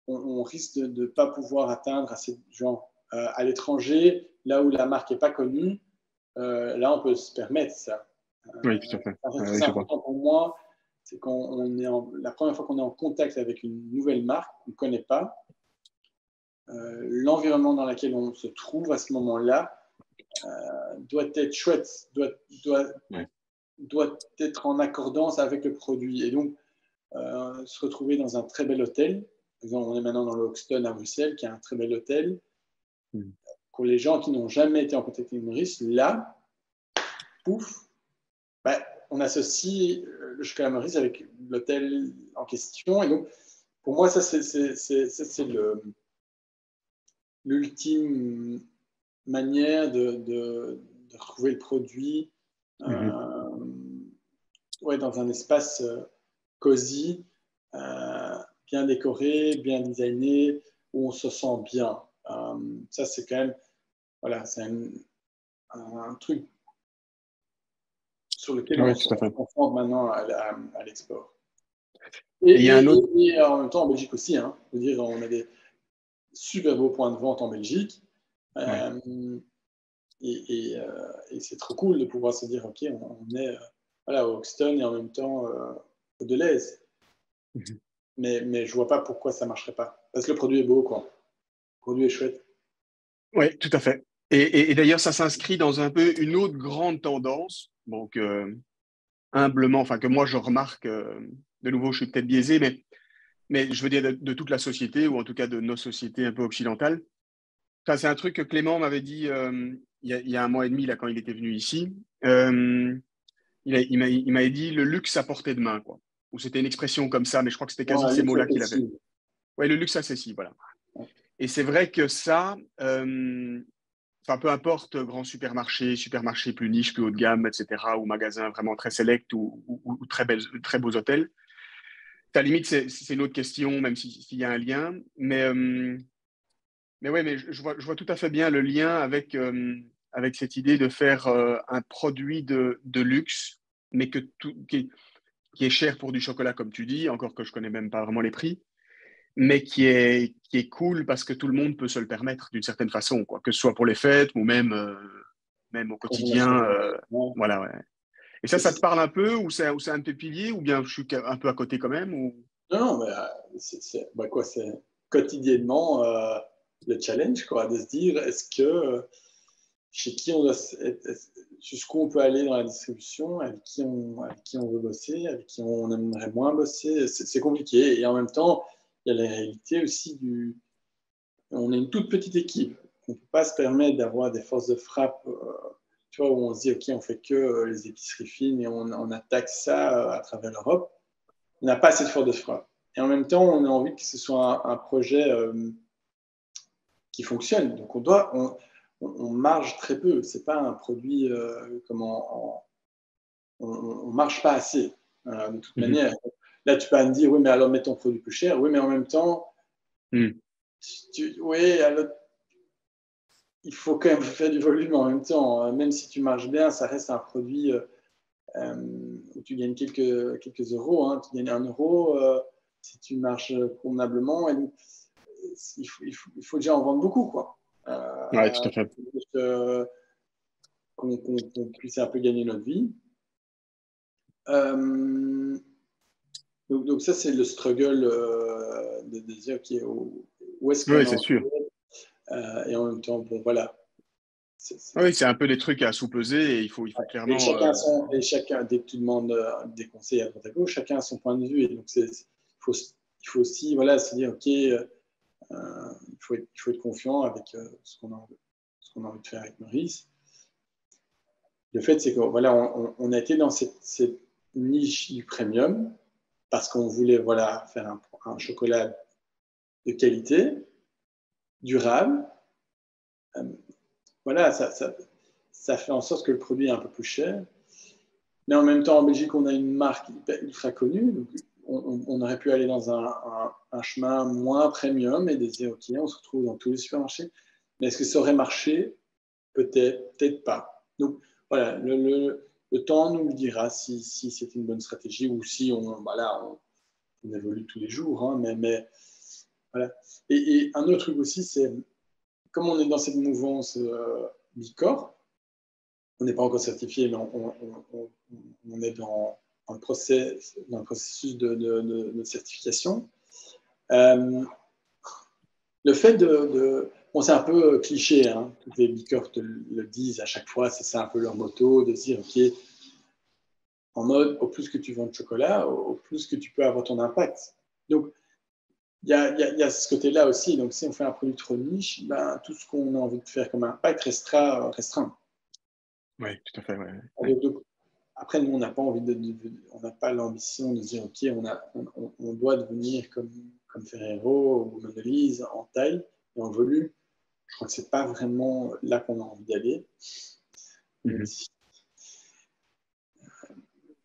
on risque de ne pas pouvoir atteindre assez de gens. À l'étranger, là où la marque n'est pas connue, là on peut se permettre ça. Oui, tout à fait. Ça reste très Je vois. important pour moi, c'est la première fois qu'on est en contact avec une nouvelle marque qu'on ne connaît pas, l'environnement dans lequel on se trouve à ce moment-là doit être chouette, doit être en accordance avec le produit. Et donc, se retrouver dans un très bel hôtel. Par exemple, on est maintenant dans le Hoxton à Bruxelles, qui est un très bel hôtel. Pour les gens qui n'ont jamais été en contact avec Maurice, là, pouf, on associe le chocolat Maurice avec l'hôtel en question. Et donc, pour moi, ça, c'est l'ultime manière de retrouver le produit dans un espace cosy, bien décoré, bien designé, où on se sent bien. Ça, c'est quand même, voilà, c'est un truc sur lequel Oui, on se tout à fait. confronte maintenant à l'export. Et il y a un autre. Et en même temps, en Belgique aussi, hein, je veux dire, on a des super beaux points de vente en Belgique. Ouais. Et c'est trop cool de pouvoir se dire, OK, on est voilà, au Hoxton et en même temps au Delhaize. Mais je vois pas pourquoi ça marcherait pas. Parce que le produit est beau, quoi. Le produit est chouette. Oui, tout à fait. Et d'ailleurs, ça s'inscrit dans un peu une autre grande tendance Donc, humblement, enfin, que moi je remarque, de nouveau, je suis peut-être biaisé, mais je veux dire de toute la société, ou en tout cas de nos sociétés un peu occidentales. Ça, c'est un truc que Clément m'avait dit il y a un mois et demi, là, quand il était venu ici. Il m'avait dit le luxe à portée de main, quoi. Ou c'était une expression comme ça, mais je crois que c'était Bon, quasi un ces luxe mots-là qu'il avait. accessible. Ouais, le luxe accessible, voilà. Et c'est vrai que ça, enfin, peu importe, grand supermarché, supermarché plus niche, plus haut de gamme, etc., ou magasin vraiment très select, ou très beaux hôtels, à la limite, c'est une autre question, même s'il y a un lien. Mais ouais, mais je vois tout à fait bien le lien avec cette idée de faire un produit de luxe, mais qui est cher pour du chocolat, comme tu dis, encore que je connais même pas vraiment les prix, mais qui est cool parce que tout le monde peut se le permettre d'une certaine façon, quoi, que ce soit pour les fêtes ou même au quotidien. Consommation. Ouais. Voilà, ouais. Et ça te C'est- parle un peu, ou c'est un de tes piliers, ou bien je suis un peu à côté quand même, ou... Non, non, mais bah quoi, c'est quotidiennement le challenge, quoi, de se dire est-ce que chez qui on doit, jusqu'où on peut aller dans la distribution, avec qui on veut bosser, avec qui on aimerait moins bosser. C'est compliqué. Et en même temps, il y a la réalité aussi on est une toute petite équipe. On ne peut pas se permettre d'avoir des forces de frappe, tu vois, où on se dit, OK, on fait que les épiceries fines et on attaque ça à travers l'Europe. On n'a pas assez de force de frappe. Et en même temps, on a envie que ce soit un projet qui fonctionne. Donc, on marge très peu. C'est pas un produit on marche pas assez de toute Mhm. manière. Là, tu peux me dire, oui, mais alors mets ton produit plus cher. Oui, mais en même temps, Mhm. oui, alors, il faut quand même faire du volume en même temps. Même si tu marches bien, ça reste un produit où tu gagnes quelques euros. Hein. Tu gagnes 1 euro si tu marches convenablement. Et il faut déjà en vendre beaucoup, quoi. Ouais, tout à fait. Euh, qu'on puisse un peu gagner notre vie. Euh, donc ça, c'est le struggle de dire, OK, où est-ce qu'on Oui, a c'est envie sûr. et en même temps, bon, voilà. Oui, c'est un peu des trucs à sous-peser, et il faut Et clairement... chacun, dès que tu demandes des conseils à droite à gauche, chacun a son point de vue. Et donc, il faut aussi voilà, se dire, OK, il faut être confiant avec ce qu'on a envie de faire avec Maurice. Le fait, c'est que voilà, on a été dans cette niche du premium parce qu'on voulait voilà, faire un chocolat de qualité, durable. Euh, voilà, ça fait en sorte que le produit est un peu plus cher. Mais en même temps, en Belgique, on a une marque ultra connue. Donc on aurait pu aller dans un chemin moins premium et dire, OK, on se retrouve dans tous les supermarchés. Mais est-ce que ça aurait marché? Peut-être, peut-être pas. Donc voilà, le temps nous le dira si c'est une bonne stratégie ou si voilà, on évolue tous les jours. Hein, mais voilà. Et un autre truc aussi, c'est comme on est dans cette mouvance Bicorp, on n'est pas encore certifié, mais on est dans le processus de certification. Euh, le fait bon, c'est un peu cliché, hein, toutes les Bicorp le disent à chaque fois, c'est ça un peu leur motto, de dire, OK, en mode, au plus que tu vends de chocolat, au plus que tu peux avoir ton impact. Donc, il y a ce côté-là aussi. Donc, si on fait un produit trop niche, ben, tout ce qu'on a envie de faire comme impact restera restreint. Oui, tout à fait. Ouais, ouais. Donc, après, nous, on n'a pas envie on n'a pas l'ambition de dire, OK, on doit devenir comme Ferrero ou Mondelez en taille et en volume. Je crois que c'est pas vraiment là qu'on a envie d'aller. Mhm.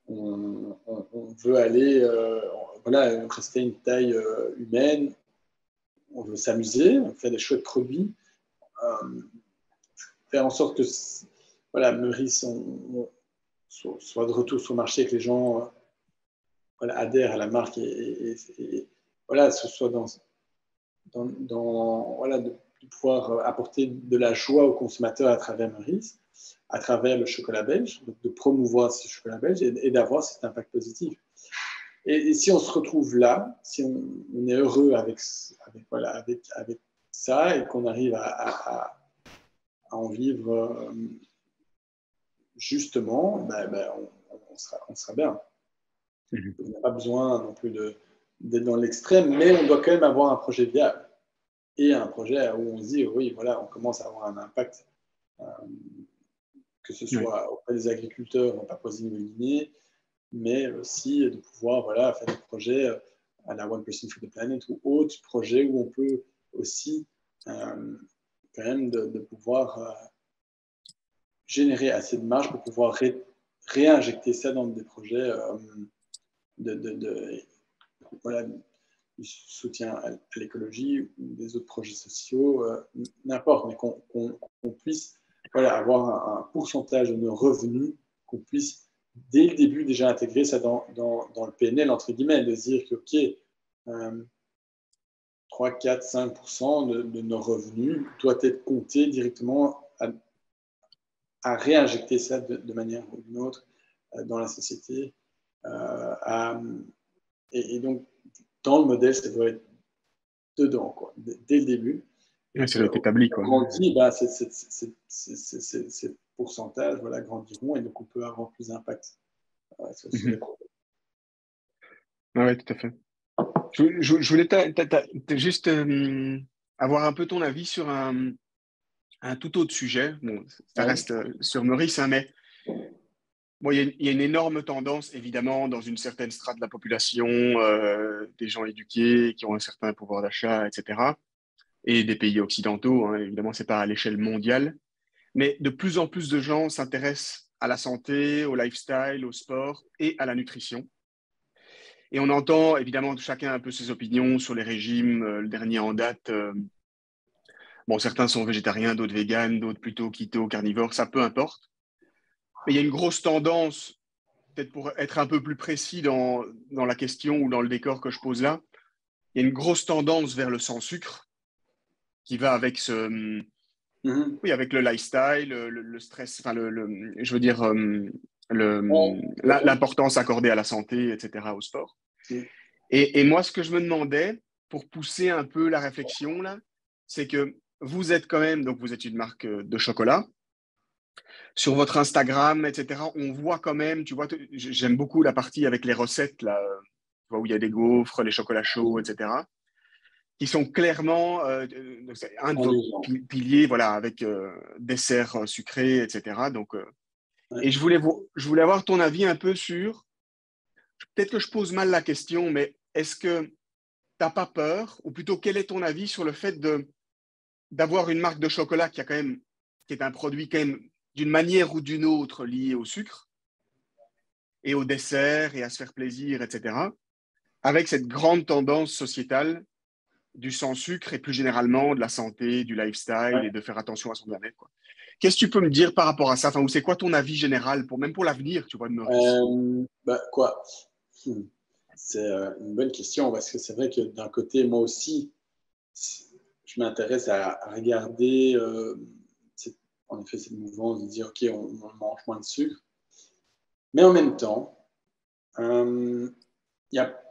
On veut aller, voilà, rester une taille humaine. On veut s'amuser, faire des chouettes produits, faire en sorte que, voilà, Meurice soit de retour sur le marché, que les gens voilà, adhèrent à la marque et voilà, ce soit voilà, de pouvoir apporter de la joie aux consommateurs à travers Meurice, à travers le chocolat belge, donc de promouvoir ce chocolat belge et d'avoir cet impact positif. Et si on se retrouve là, si on est heureux voilà, avec ça et qu'on arrive à en vivre justement, on sera bien. Mhm. On n'a pas besoin non plus d'être dans l'extrême, mais on doit quand même avoir un projet viable et un projet où on se dit, oui, voilà, on commence à avoir un impact, que ce Oui. soit auprès des agriculteurs en Papouasie-Nouvelle-Guinée, mais aussi de pouvoir faire des projets à la One Person for the Planet ou autres projets où on peut aussi quand même de pouvoir générer assez de marge pour pouvoir réinjecter ça dans des projets voilà, du soutien à l'écologie ou des autres projets sociaux, n'importe, mais qu'on puisse avoir un pourcentage de nos revenus, qu'on puisse dès le début déjà intégrer ça dans le PNL, entre guillemets, de se dire que, OK, 3, 4, 5% de nos revenus doit être compté directement à réinjecter ça de manière ou d'une autre dans la société. Et donc, dans le modèle, ça doit être dedans, quoi, dès le début. Ouais, Et ça doit que, être établi, quoi. grandit, ces pourcentages grandiront et donc on peut avoir plus d'impact sur les projets. Oui, tout à fait. Je voulais juste avoir un peu ton avis sur un tout autre sujet. Bon, ça Ouais. reste sur Maurice, hein, mais bon, il y a une énorme tendance, évidemment, dans une certaine strate de la population, des gens éduqués, qui ont un certain pouvoir d'achat, etc., et des pays occidentaux, hein, évidemment, c'est pas à l'échelle mondiale, mais de plus en plus de gens s'intéressent à la santé, au lifestyle, au sport et à la nutrition. Et on entend évidemment chacun un peu ses opinions sur les régimes. Le dernier en date, bon, certains sont végétariens, d'autres véganes, d'autres plutôt keto, carnivores, ça peu importe. Mais il y a une grosse tendance, peut-être pour être un peu plus précis dans la question ou dans le décor que je pose là, il y a une grosse tendance vers le sans sucre qui va avec oui, avec le lifestyle, le stress, enfin je veux dire l'importance accordée à la santé, etc., au sport. Et moi, ce que je me demandais, pour pousser un peu la réflexion là, c'est que vous êtes quand même, donc vous êtes une marque de chocolat. Sur votre Instagram, etc., on voit quand même, tu vois, j'aime beaucoup la partie avec les recettes, là, tu vois, où il y a des gaufres, les chocolats chauds, etc., qui sont clairement un de vos piliers, voilà, avec dessert sucré, etc. Donc, et je voulais avoir ton avis un peu sur, peut-être que je pose mal la question, mais est-ce que t'as pas peur, ou plutôt quel est ton avis sur le fait d'avoir une marque de chocolat qui est un produit quand même d'une manière ou d'une autre lié au sucre et au dessert et à se faire plaisir, etc., avec cette grande tendance sociétale du sans sucre et plus généralement de la santé, du lifestyle et de faire attention à son bien-être, quoi. Qu'est-ce que tu peux me dire par rapport à ça? Enfin, ou c'est quoi ton avis général, même pour l'avenir, tu vois, de Maurice? Quoi C'est une bonne question parce que c'est vrai que d'un côté, moi aussi, je m'intéresse à regarder en effet cette mouvance de dire ok, on mange moins de sucre, mais en même temps, il y a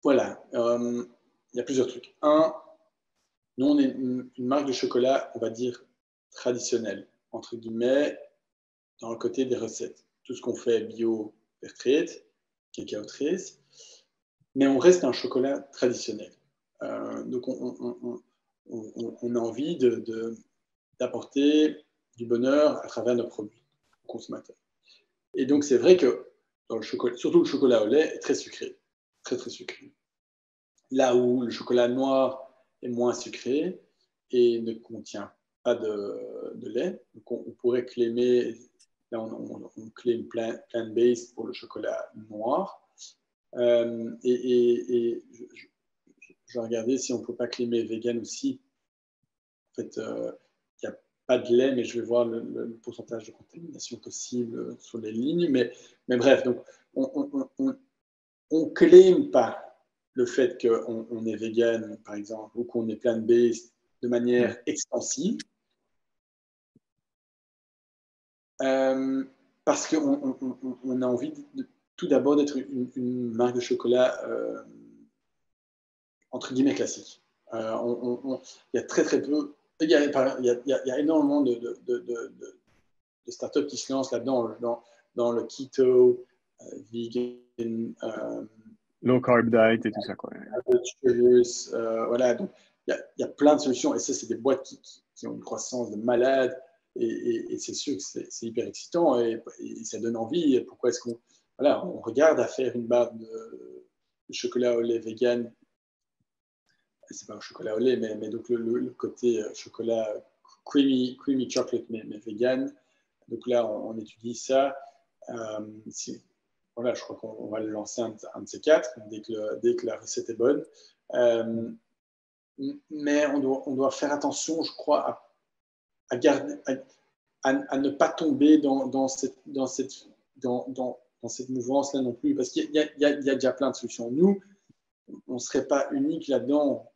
voilà, il y a plusieurs trucs. Un, nous on est une marque de chocolat, on va dire traditionnelle entre guillemets, dans le côté des recettes. Tout ce qu'on fait bio, fair trade, cacao trace, mais on reste un chocolat traditionnel. Donc on a envie d'apporter du bonheur à travers nos produits aux consommateurs. Et donc c'est vrai que dans le chocolat, surtout le chocolat au lait est très sucré, très très sucré. Là où le chocolat noir est moins sucré et ne contient pas de lait, donc on pourrait claimer, là on claim plant-based pour le chocolat noir. Et je regardais si on ne peut pas claimer vegan aussi. En fait, il n'y a pas de lait, mais je vais voir le pourcentage de contamination possible sur les lignes. Mais bref, donc on ne claim pas le fait qu'on est vegan, par exemple, ou qu'on est plant-based de manière extensive. Parce qu'on a envie tout d'abord d'être une marque de chocolat entre guillemets classique. Il y a très très peu, il y a énormément startups qui se lancent là-dedans, dans le keto, vegan, Low carb diet et tout ça, quoi. voilà, donc il y a plein de solutions. Et ça, c'est des boîtes qui ont une croissance de malade. Et c'est sûr que c'est hyper excitant et ça donne envie. Pourquoi est-ce qu'on on regarde à faire une barre de chocolat au lait vegan? C'est pas un chocolat au lait, mais donc le côté chocolat creamy chocolate, mais vegan. Donc là, on étudie ça. Voilà, je crois qu'on va le lancer un de ces quatre dès que la recette est bonne. Mais on doit faire attention, je crois, à ne pas tomber dans cette mouvance-là non plus, parce qu'il y a déjà plein de solutions. Nous, on ne serait pas unique là-dedans.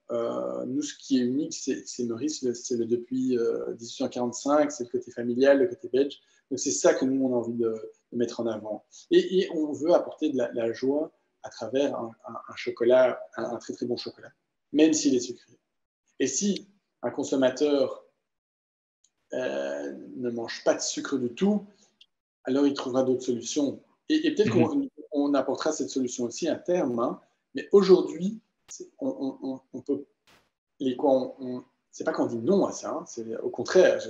Nous, ce qui est unique, c'est Maurice, c'est le depuis 1845, c'est le côté familial, le côté belge. Donc, c'est ça que nous, on a envie de mettre en avant. Et on veut apporter de la joie à travers un chocolat, un très, très bon chocolat, même s'il est sucré. Et si un consommateur ne mange pas de sucre du tout, alors il trouvera d'autres solutions. Et peut-être qu'on apportera cette solution aussi à terme, hein, mais aujourd'hui, on peut. C'est pas qu'on dit non à ça, hein, c'est au contraire.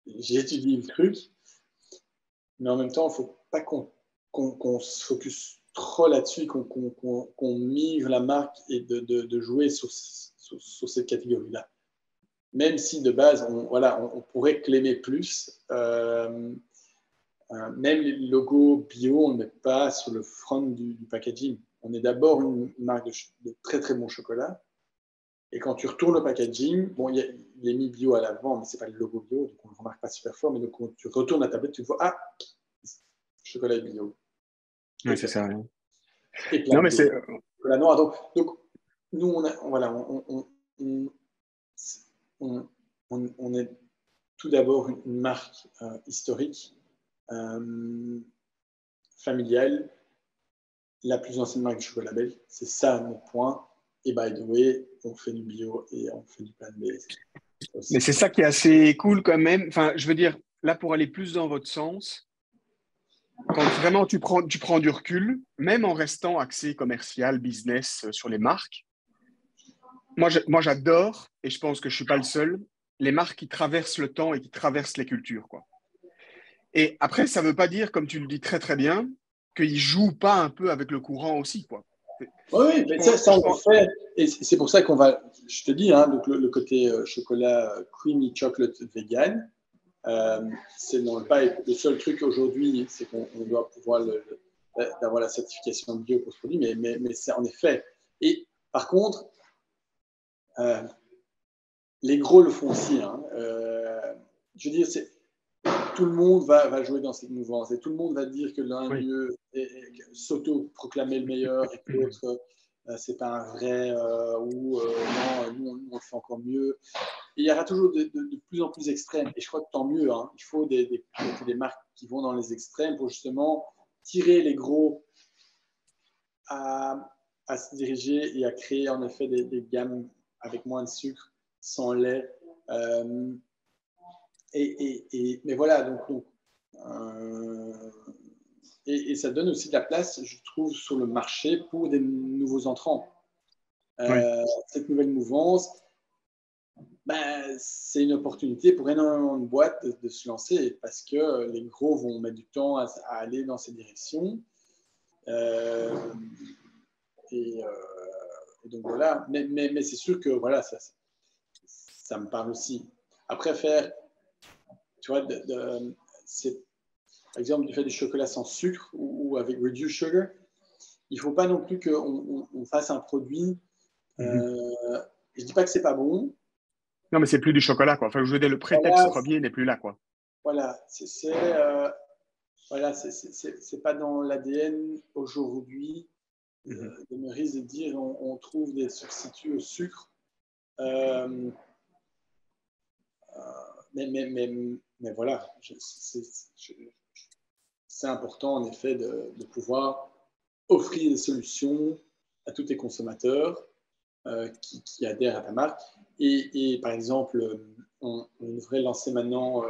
J'ai étudié le truc, mais en même temps, il ne faut pas qu'on se focus trop là-dessus, qu'on mire la marque et de jouer sur cette catégorie-là. Même si de base, on pourrait claimer plus. Même les logos bio, on ne met pas sur le front du packaging. On est d'abord une marque de très très bon chocolat. Et quand tu retournes le packaging, bon, il est mis bio à l'avant, mais ce n'est pas le logo bio, donc on ne le remarque pas super fort. Mais donc, quand tu retournes la tablette, tu vois, ah, chocolat bio. Ouais, c'est ça. Et plein Non, de mais c'est. chocolat noir. Donc, nous, on est tout d'abord une marque historique, familiale, la plus ancienne marque de chocolat belge. C'est ça notre point. Et by the way, on fait du bio et on fait du plant-based. Mais c'est ça qui est assez cool quand même. Enfin, je veux dire, là, pour aller plus dans votre sens, quand vraiment tu prends du recul, même en restant axé commercial, business sur les marques, moi j'adore, et je pense que je ne suis pas le seul, les marques qui traversent le temps et qui traversent les cultures, quoi. Et après, ça ne veut pas dire, comme tu le dis très très bien, qu'ils ne jouent pas un peu avec le courant aussi, quoi. Oui, mais ça on le fait. Et c'est pour ça qu'on va, je te dis, hein, donc le côté chocolat creamy chocolate vegan, c'est dans le pipe. Le seul truc aujourd'hui, c'est qu'on doit pouvoir d'avoir la certification bio pour ce produit, mais c'est en effet. Et par contre, les gros le font aussi. Hein. Je veux dire, tout le monde va jouer dans cette mouvance et tout le monde va dire que l'un est mieux et s'auto-proclamer le meilleur et que l'autre, c'est pas un vrai ou non, nous on le fait encore mieux. Et il y aura toujours de plus en plus extrêmes. Et je crois que tant mieux. Hein. Il faut des marques qui vont dans les extrêmes pour justement tirer les gros à se diriger et à créer en effet des gammes avec moins de sucre, sans lait. Mais voilà, donc et ça donne aussi de la place, je trouve, sur le marché pour des nouveaux entrants. Cette nouvelle mouvance, c'est une opportunité pour énormément de boîtes de se lancer parce que les gros vont mettre du temps à aller dans ces directions. Et donc voilà, mais c'est sûr que voilà, ça me parle aussi. Après, faire, tu vois, par exemple, faire du chocolat sans sucre ou avec reduced sugar, il ne faut pas non plus qu'on fasse un produit. Je ne dis pas que c'est pas bon. Non, mais c'est plus du chocolat, quoi. Enfin, je veux dire, le prétexte premier n'est plus là, quoi. Voilà, c'est pas dans l'ADN aujourd'hui de Meurice de dire on trouve des substituts au sucre. Mais voilà, c'est important en effet de pouvoir offrir des solutions à tous les consommateurs qui adhèrent à ta marque. Et par exemple, on devrait lancer maintenant,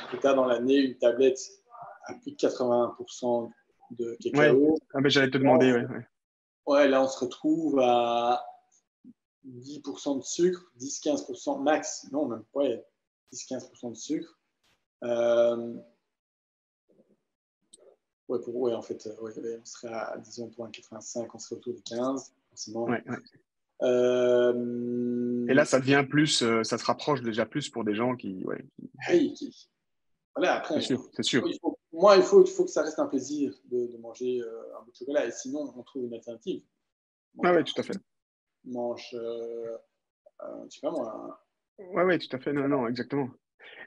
plus tard dans l'année, une tablette à plus de 80% de Ouais. cacao. Ah, ben, j'allais te demander. Ouais, ouais. Ouais, là, on se retrouve à 10% de sucre, 10-15% max, non, même, ouais, 10-15% de sucre. Ouais, en fait, on serait à, disons, pour un 85, on serait autour de 15, forcément. Ouais, ouais. Euh, Et là, ça devient plus, ça se rapproche déjà plus pour des gens qui, ouais, hey, voilà, c'est après, sûr, c'est sûr. il faut que ça reste un plaisir de manger un bout de chocolat, et sinon, on trouve une alternative. Ah Mange, ouais, tout à fait. je sais pas moi. Ouais, ouais, tout à fait. Non, non, exactement.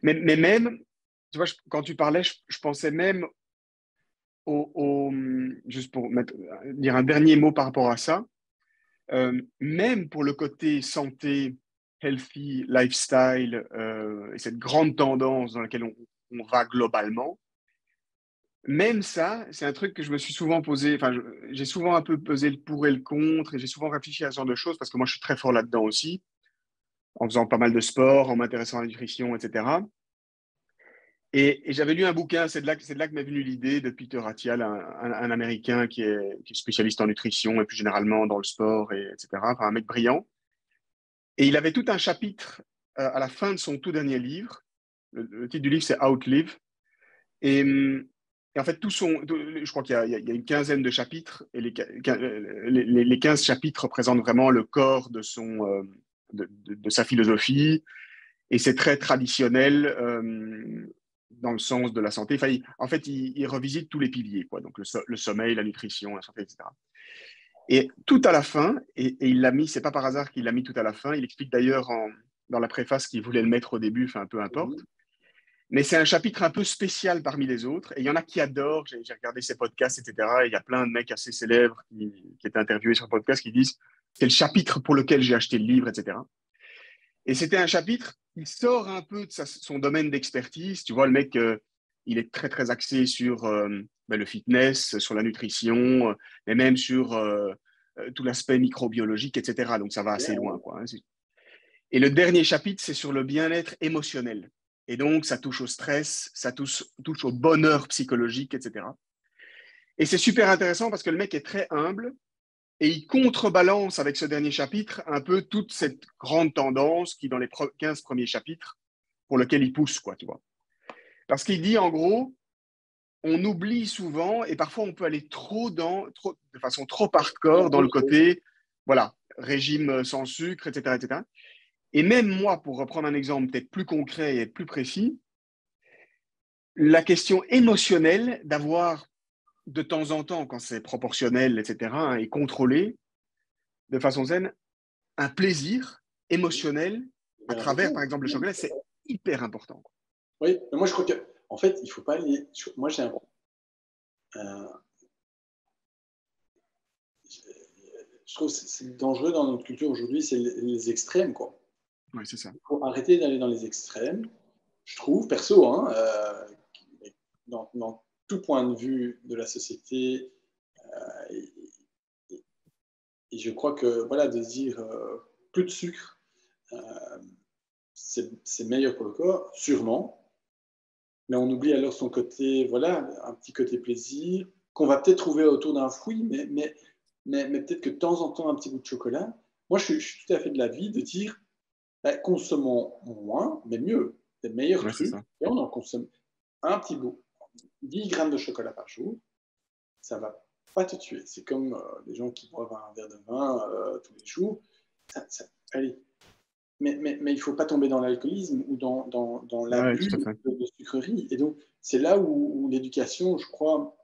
Mais même, tu vois, quand tu parlais, je pensais même juste pour dire un dernier mot par rapport à ça, même pour le côté santé, healthy, lifestyle, et cette grande tendance dans laquelle on va globalement, même ça, c'est un truc que je me suis souvent posé, enfin, j'ai souvent un peu pesé le pour et le contre, et j'ai souvent réfléchi à ce genre de choses, parce que moi, je suis très fort là-dedans aussi, en faisant pas mal de sport, en m'intéressant à la nutrition, etc. Et j'avais lu un bouquin, c'est de là que m'est venue l'idée de Peter Athial, un Américain qui est spécialiste en nutrition et plus généralement dans le sport, etc. Enfin, un mec brillant. Et il avait tout un chapitre à la fin de son tout dernier livre. Le titre du livre, c'est Outlive. Et, et en fait, je crois qu'il y a une quinzaine de chapitres, et les 15 chapitres représentent vraiment le corps de sa philosophie, et c'est très traditionnel dans le sens de la santé. Enfin, en fait, il revisite tous les piliers, quoi. Donc le sommeil, la nutrition, la santé, etc. Et tout à la fin, et il l'a mis, c'est pas par hasard qu'il l'a mis tout à la fin, il explique d'ailleurs dans la préface qu'il voulait le mettre au début, enfin peu importe. Mais c'est un chapitre un peu spécial parmi les autres. Et il y en a qui adorent. J'ai regardé ses podcasts, etc. Et il y a plein de mecs assez célèbres qui étaient interviewés sur le podcast qui disent c'est le chapitre pour lequel j'ai acheté le livre, etc. Et c'était un chapitre qui sort un peu de son domaine d'expertise. Tu vois, le mec, il est très, très axé sur le fitness, sur la nutrition, mais même sur tout l'aspect microbiologique, etc. Donc, ça va assez loin, quoi, hein. Et le dernier chapitre, c'est sur le bien-être émotionnel. Et donc, ça touche au stress, ça touche au bonheur psychologique, etc. Et c'est super intéressant parce que le mec est très humble et il contrebalance avec ce dernier chapitre un peu toute cette grande tendance qui, dans les 15 premiers chapitres, pour lequel il pousse, quoi, tu vois. Parce qu'il dit, en gros, on oublie souvent et parfois on peut aller de façon trop hardcore dans le côté, voilà, régime sans sucre, etc., etc. Et même moi, pour reprendre un exemple peut-être plus concret et plus précis, la question émotionnelle d'avoir de temps en temps, quand c'est proportionnel, etc., hein, et contrôlé de façon zen, un plaisir émotionnel à Hyper travers, par important. exemple, le chocolat, c'est hyper important. Oui, mais moi je crois que, en fait, il faut pas aller. Moi j'ai je trouve que c'est dangereux dans notre culture aujourd'hui, c'est les extrêmes, quoi. Oui, c'est ça. Il faut arrêter d'aller dans les extrêmes. Je trouve, perso, hein, dans tout point de vue de la société, et, et je crois que voilà, de dire plus de sucre, euh, c'est meilleur pour le corps, sûrement. Mais on oublie alors son côté, voilà, un petit côté plaisir, qu'on va peut-être trouver autour d'un fruit, mais peut-être que de temps en temps, un petit bout de chocolat. Moi, je suis tout à fait de l'avis de dire, bah, consommons moins, mais mieux, des meilleurs Ouais, c'est trucs, ça. et on en consomme un petit bout, 10 grammes de chocolat par jour, ça va pas te tuer. C'est comme les gens qui boivent un verre de vin tous les jours. Allez, mais il ne faut pas tomber dans l'alcoolisme ou dans Ouais, l'abus tout à fait. de sucrerie. Et donc, c'est là où l'éducation, je crois,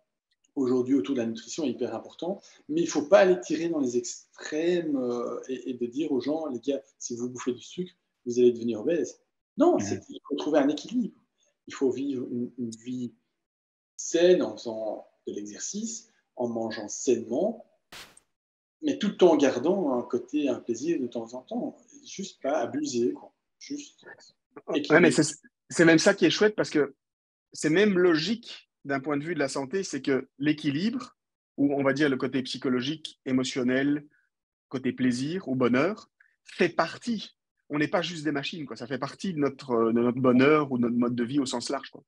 aujourd'hui autour de la nutrition est hyper important. Mais il ne faut pas aller tirer dans les extrêmes et de dire aux gens, les gars, si vous bouffez du sucre, vous allez devenir obèse. Non, il faut trouver un équilibre. Il faut vivre une vie saine en faisant de l'exercice, en mangeant sainement, mais tout en gardant un plaisir de temps en temps. Juste pas abuser, quoi. Juste Ouais, mais équilibre. c'est même ça qui est chouette parce que c'est même logique d'un point de vue de la santé, c'est que l'équilibre, ou on va dire le côté psychologique, émotionnel, côté plaisir ou bonheur, fait partie. On n'est pas juste des machines, quoi. Ça fait partie de notre bonheur ou de notre mode de vie au sens large, quoi.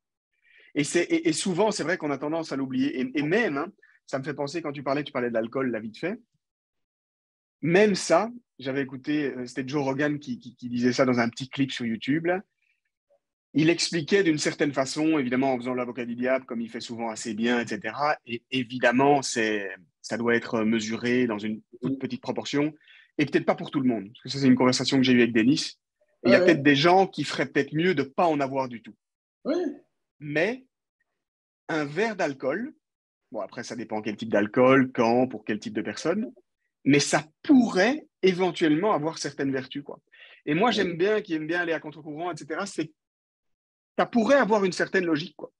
Et souvent, c'est vrai qu'on a tendance à l'oublier. Et même, hein, ça me fait penser, quand tu parlais de l'alcool, là, vite fait. Même ça, j'avais écouté, c'était Joe Rogan qui disait ça dans un petit clip sur YouTube, là. Il expliquait d'une certaine façon, évidemment en faisant l'avocat du diable, comme il fait souvent assez bien, etc. Et évidemment, ça doit être mesuré dans une toute petite proportion, et peut-être pas pour tout le monde. Parce que ça, c'est une conversation que j'ai eue avec Denis. Et il y a Ouais, peut-être des gens qui feraient peut-être mieux de ne pas en avoir du tout. ouais, Mais un verre d'alcool, bon après ça dépend quel type d'alcool, quand, pour quel type de personne, mais ça pourrait éventuellement avoir certaines vertus, quoi. Et moi, ouais. qui aime bien aller à contre-courant, etc., c'est ça pourrait avoir une certaine logique, quoi.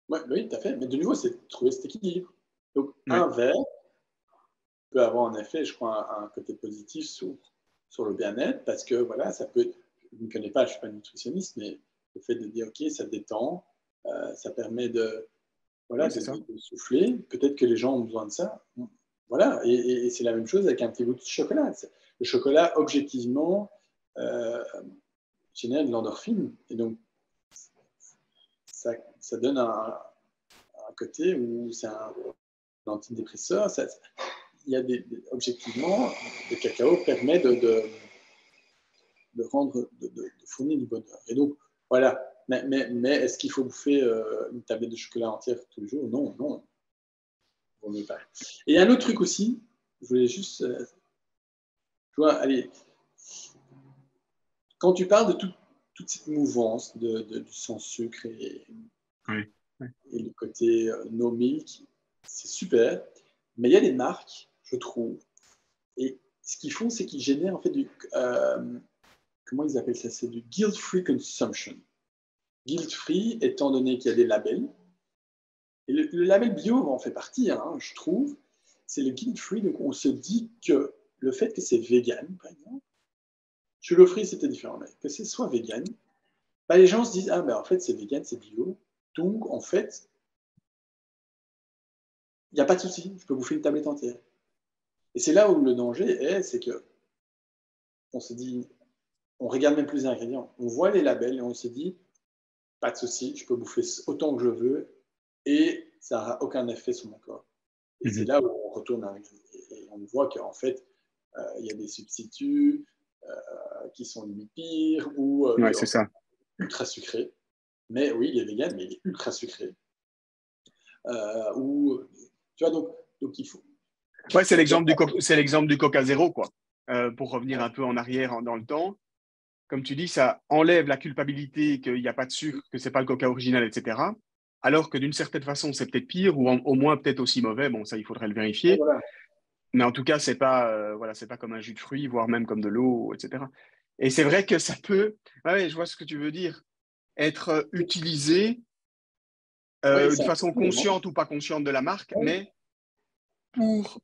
Ouais, oui, tout à fait. Mais de nouveau, c'est de trouver cet équilibre. Donc, Ouais, un verre peut avoir en effet, je crois, un côté positif sur le bien-être parce que voilà, ça peut. Je ne connais pas, je ne suis pas nutritionniste, mais le fait de dire, OK, ça détend, ça permet de, voilà, ouais, c'est ça. de souffler. Peut-être que les gens ont besoin de ça. Voilà, et c'est la même chose avec un petit bout de chocolat. Le chocolat, objectivement, euh, génère de l'endorphine. Et donc, ça donne un côté où c'est un antidépresseur. Il y a objectivement, le cacao permet de rendre, de fournir du bonheur. Et donc, voilà. Mais est-ce qu'il faut bouffer une tablette de chocolat entière tous les jours? Non, non. Vaut mieux pas. Et un autre truc aussi, je voulais juste, tu vois, allez, quand tu parles de toute cette mouvance du sans sucre Ouais, ouais. et le côté no milk, c'est super. Mais il y a des marques, je trouve, et ce qu'ils font, c'est qu'ils génèrent en fait comment ils appellent ça? C'est du guilt-free consumption. Guilt-free, étant donné qu'il y a des labels. Et le label bio en fait partie, hein, je trouve. C'est le guilt-free, donc on se dit que le fait que c'est vegan, par exemple, chez le free c'était différent, mais que c'est soit vegan, bah, les gens se disent, ah ben en fait c'est vegan, c'est bio, donc en fait, il n'y a pas de souci, je peux bouffer une tablette entière. Et c'est là où le danger est, c'est que on se dit, on regarde même plus les ingrédients, on voit les labels et on se dit, pas de souci, je peux bouffer autant que je veux et ça n'aura aucun effet sur mon corps. Et c'est Mhm. là où on retourne et on voit qu'en fait, il y a des substituts qui sont limite pires ou Ouais, c'est ça. ultra sucrés. Mais oui, il est vegan, mais il est ultra sucré. Ou, tu vois, donc il faut. Ouais, Donc, c'est l'exemple du Coca Zéro, quoi. Pour revenir ouais, un peu en arrière dans le temps, comme tu dis, ça enlève la culpabilité qu'il n'y a pas de sucre, que c'est pas le Coca original, etc. Alors que d'une certaine façon, c'est peut-être pire ou au moins peut-être aussi mauvais. Bon, ça, il faudrait le vérifier. voilà. Mais en tout cas, voilà, c'est pas comme un jus de fruits, voire même comme de l'eau, etc. Et c'est vrai que ça peut, ouais, je vois ce que tu veux dire, être utilisé Oui, de c'est un façon complément. consciente ou pas consciente de la marque, Ouais, mais pour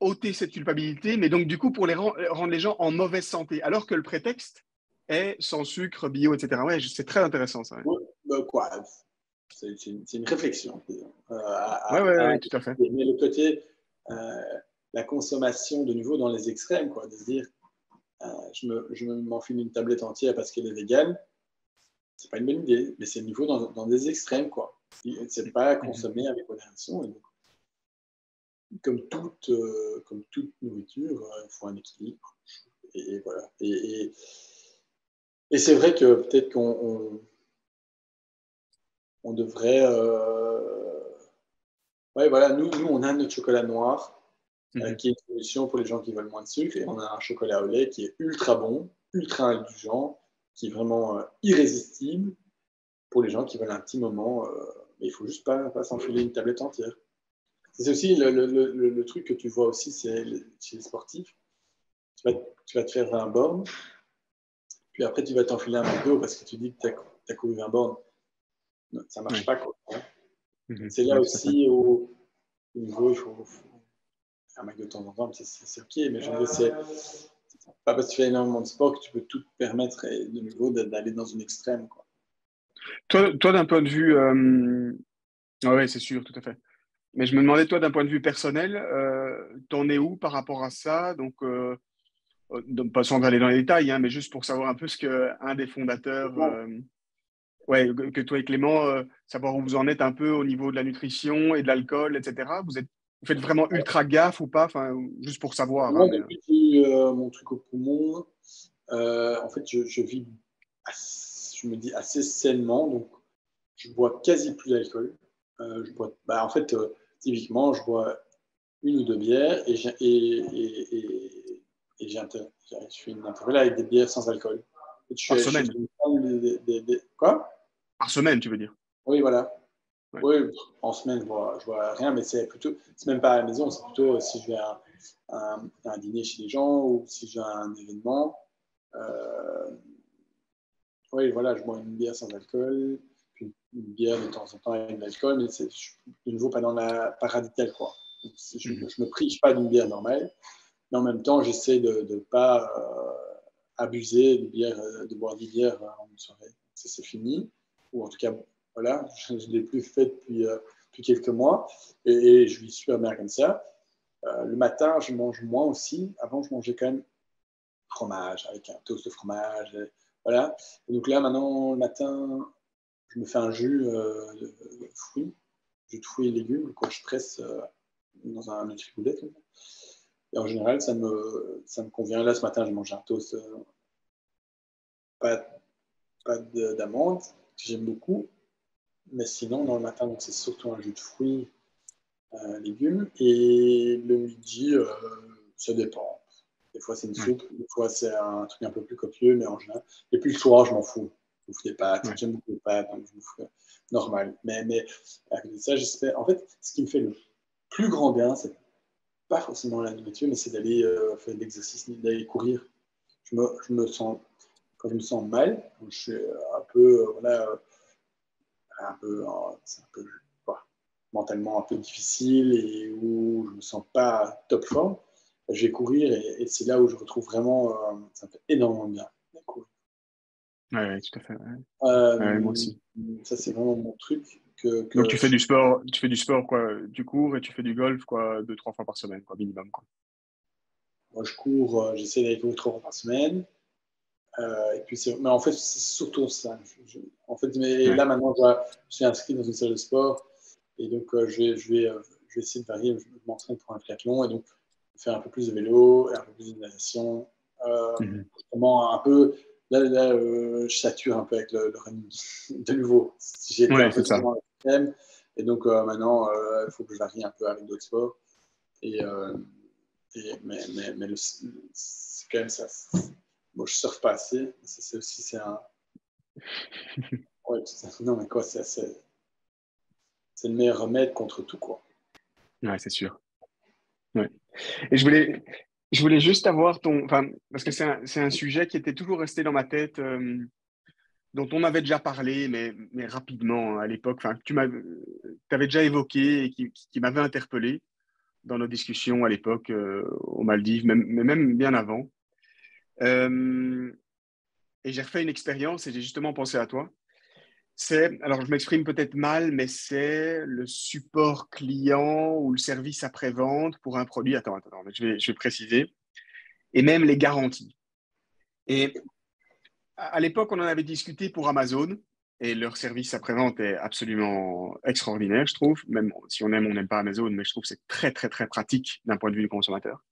ôter cette culpabilité, mais donc du coup pour rendre les gens en mauvaise santé, alors que le prétexte est sans sucre, bio, etc. Ouais, c'est très intéressant ça. Ouais, ouais, bah, quoi, c'est une réflexion. ouais, ouais, ouais, tout à fait. Mais le côté, euh, la consommation de nouveau dans les extrêmes, quoi, de se dire, je m'enfile une tablette entière parce qu'elle est végane, c'est pas une bonne idée, mais c'est nouveau dans des extrêmes, quoi. C'est pas Mhm. consommer avec modération. Et donc, comme toute nourriture, il faut un équilibre. Et voilà. Et c'est vrai que peut-être on devrait. Ouais, voilà, nous, on a notre chocolat noir, Mhm. qui est une solution pour les gens qui veulent moins de sucre, et on a un chocolat au lait qui est ultra bon, ultra indulgent, qui est vraiment irrésistible pour les gens qui veulent un petit moment. Mais il faut juste pas s'enfiler une tablette entière. C'est aussi le truc que tu vois aussi, c'est chez les sportifs. Tu vas te faire 20 bornes, puis après tu vas t'enfiler un McDo parce que tu dis que tu as couru 20 bornes. Non, ça marche Ouais. pas, quoi. Mhm. C'est là Ouais, tout à fait. aussi au niveau, il faut faire un McDo de temps en temps, c'est ok, mais je veux dire, c'est pas parce que tu fais énormément de sport que tu peux tout te permettre et de nouveau d'aller dans une extrême, quoi. Toi d'un point de vue, ouais, ouais, c'est sûr, tout à fait. Mais je me demandais, toi, d'un point de vue personnel, t'en es où par rapport à ça? Donc, pas sans aller dans les détails, hein, mais juste pour savoir un peu ce que un des fondateurs, ouais, que toi et Clément, savoir où vous en êtes un peu au niveau de la nutrition et de l'alcool, etc. Vous faites vraiment ultra gaffe ou pas? Enfin, juste pour savoir, hein, Moi, mais, depuis que j'ai eu mon truc au poumon, en fait, je vis, je me dis assez sainement, donc je bois quasi plus d'alcool. Je bois, en fait, typiquement, je bois une ou deux bières et je fais une intervalle avec des bières sans alcool. par Je suis semaine. une fan Quoi? Par semaine, tu veux dire? Oui, voilà. Ouais. Oui, en semaine, je vois rien, mais c'est même pas à la maison, c'est plutôt si je vais à un dîner chez les gens ou si j'ai un événement. Euh, oui, voilà, je bois une bière sans alcool, puis une bière de temps en temps avec de l'alcool, mais de nouveau pas pas radical, quoi. Je Mhm. me prive pas d'une bière normale, mais en même temps, j'essaie de ne pas abuser de boire des bières en une soirée. Ça, c'est fini, ou en tout cas, voilà, je ne l'ai plus fait depuis quelques mois, et je vis super bien comme ça. Le matin, je mange moins aussi. Avant, je mangeais quand même fromage, avec un toast de fromage. Voilà. Et donc là, maintenant, le matin, je me fais un jus de fruits, jus de fruits et légumes, que je presse dans un Nutri-Poulet. Et en général, ça me convient. Là, ce matin, j'ai mangé un toast, pas, pas d'amande, que j'aime beaucoup. Mais sinon, dans le matin, donc, c'est surtout un jus de fruits, légumes. Et le midi, ça dépend. Des fois, c'est une Ouais, soupe, des fois, c'est un truc un peu plus copieux, mais en général. Et puis le soir, je m'en fous. Je me fous des pâtes. ouais. J'aime beaucoup les pâtes, donc je me fous normal. Mais à côté de ça, j'espère. En fait, ce qui me fait le plus grand bien, c'est pas forcément la nourriture, mais c'est d'aller faire de l'exercice, d'aller courir. Je me sens, quand je me sens mal, quand je suis un peu, voilà, c'est un peu quoi, mentalement un peu difficile et où je me sens pas top forme, je vais courir et c'est là où je retrouve vraiment, ça me fait énormément de bien de courir. Ouais, ouais, tout à fait. Ouais. Ouais, moi Euh, aussi. Ça, c'est vraiment mon truc Donc que je, tu fais du sport quoi, tu cours et tu fais du golf quoi, 2, 3 fois par semaine quoi, minimum quoi. moi, je cours, j'essaie d'aller courir 3 fois par semaine. Et puis mais en fait, c'est surtout ça. En fait, mais Ouais. là, maintenant, je suis inscrit dans une salle de sport. Et donc, je vais essayer de varier. Je m'entraîne pour un triathlon. Et donc, faire un peu plus de vélo, et un peu plus de natation. Mhm. Justement, un peu. Là je sature un peu avec le running. De nouveau, j'ai été un Ouais, peu c'est trop ça. dans le thème. Et donc, maintenant, il faut que je varie un peu avec d'autres sports. Et, c'est quand même ça. Bon, je surfe pas assez. C'est aussi, c'est un. Ouais, non, mais quoi, c'est le meilleur remède contre tout, quoi. Ouais, c'est sûr. Ouais. Et je voulais juste avoir ton, enfin, parce que c'est un sujet qui était toujours resté dans ma tête, dont on avait déjà parlé, mais rapidement hein, à l'époque. Enfin, t'avais déjà évoqué et qui m'avait interpellé dans nos discussions à l'époque aux Maldives, mais même bien avant. Euh, et j'ai refait une expérience et j'ai justement pensé à toi. Alors je m'exprime peut-être mal, mais c'est le support client ou le service après-vente pour un produit. Attends, je vais préciser. Et même les garanties. Et à l'époque, on en avait discuté pour Amazon et leur service après-vente est absolument extraordinaire, je trouve. Même si on aime, on n'aime pas Amazon, mais je trouve que c'est très, très, très pratique d'un point de vue du consommateur.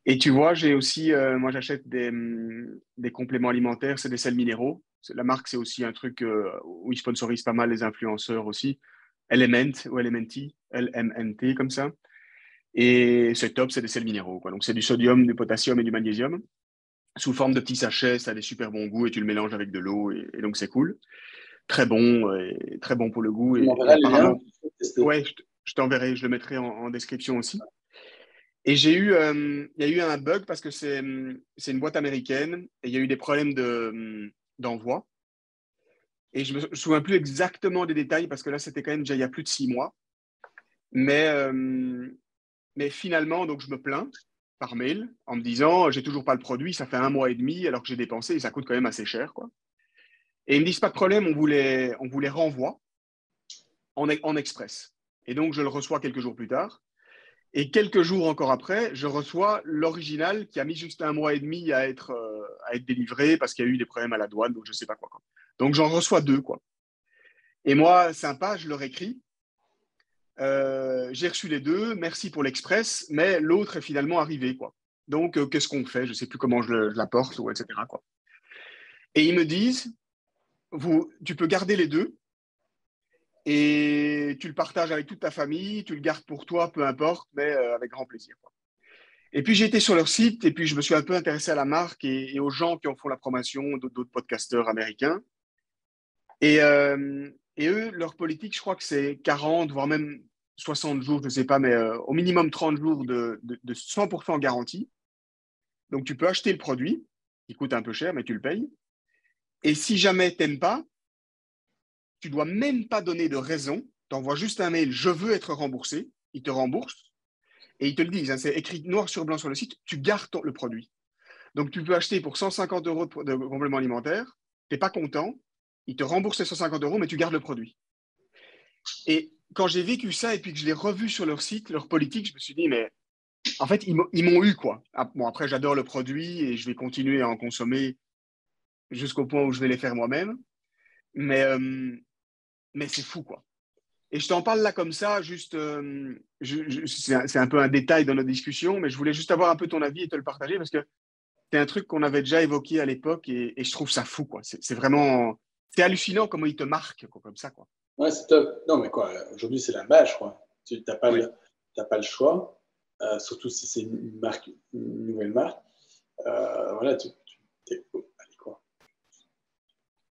Et tu vois, j'ai aussi, moi, j'achète des compléments alimentaires, c'est des sels minéraux. La marque, c'est aussi un truc où ils sponsorisent pas mal les influenceurs aussi. Element ou Elementi, LMNT comme ça. Et c'est top, c'est des sels minéraux, quoi. Donc, c'est du sodium, du potassium et du magnésium sous forme de petits sachets, ça a des super bons goûts et tu le mélanges avec de l'eau et donc c'est cool. Très bon pour le goût Tu et m'enverras les liens, apparemment, je vais tester. ouais, je t'enverrai, je le mettrai en description aussi. Et il y a eu un bug parce que c'est une boîte américaine et il y a eu des problèmes d'envoi. Et je me souviens plus exactement des détails parce que là, c'était quand même déjà il y a plus de 6 mois. Mais, euh, mais finalement, donc je me plains par mail en me disant, j'ai toujours pas le produit, ça fait 1 mois et demi alors que j'ai dépensé et ça coûte quand même assez cher, quoi. Et ils me disent, pas de problème, on vous les renvoie en express. Et donc, je le reçois quelques jours plus tard. Et quelques jours encore après, je reçois l'original qui a mis juste 1 mois et demi à être délivré parce qu'il y a eu des problèmes à la douane, donc je ne sais pas quoi. Donc, j'en reçois 2, quoi. Et moi, sympa, je leur écris. J'ai reçu les 2, merci pour l'Express, mais l'autre est finalement arrivé, quoi. Donc, qu'est-ce qu'on fait? Je ne sais plus comment je l'apporte, ou etc., quoi. Et ils me disent, tu peux garder les 2 et tu le partages avec toute ta famille, tu le gardes pour toi, peu importe, mais avec grand plaisir, quoi. Et puis, j'ai été sur leur site et puis je me suis un peu intéressé à la marque et aux gens qui en font la promotion, d'autres podcasteurs américains. Et eux, leur politique, je crois que c'est 40, voire même 60 jours, je ne sais pas, mais au minimum 30 jours de 100% garantie. Donc, tu peux acheter le produit, qui coûte un peu cher, mais tu le payes. Et si jamais tu n'aimes pas, tu ne dois même pas donner de raison. Tu envoies juste un mail, je veux être remboursé. Ils te remboursent. Et ils te le disent, hein, c'est écrit noir sur blanc sur le site, tu gardes le produit. Donc, tu peux acheter pour 150 euros de complément alimentaire, tu n'es pas content, ils te remboursent les 150 euros, mais tu gardes le produit. Et quand j'ai vécu ça et puis que je l'ai revu sur leur site, leur politique, je me suis dit, mais en fait, ils m'ont eu, quoi. Bon, après, j'adore le produit et je vais continuer à en consommer jusqu'au point où je vais les faire moi-même. Mais, mais c'est fou, quoi. Et je t'en parle là comme ça, juste, c'est un peu un détail dans notre discussion, mais je voulais juste avoir un peu ton avis et te le partager parce que c'est un truc qu'on avait déjà évoqué à l'époque et je trouve ça fou, quoi. C'est vraiment, c'est hallucinant comment il te marque, quoi, comme ça, quoi. Ouais, c'est top. Non, mais quoi, aujourd'hui, c'est la base, quoi. Tu n'as pas, Oui, t'as pas le choix, surtout si c'est une marque, une nouvelle marque. Voilà, t'es, allez, quoi.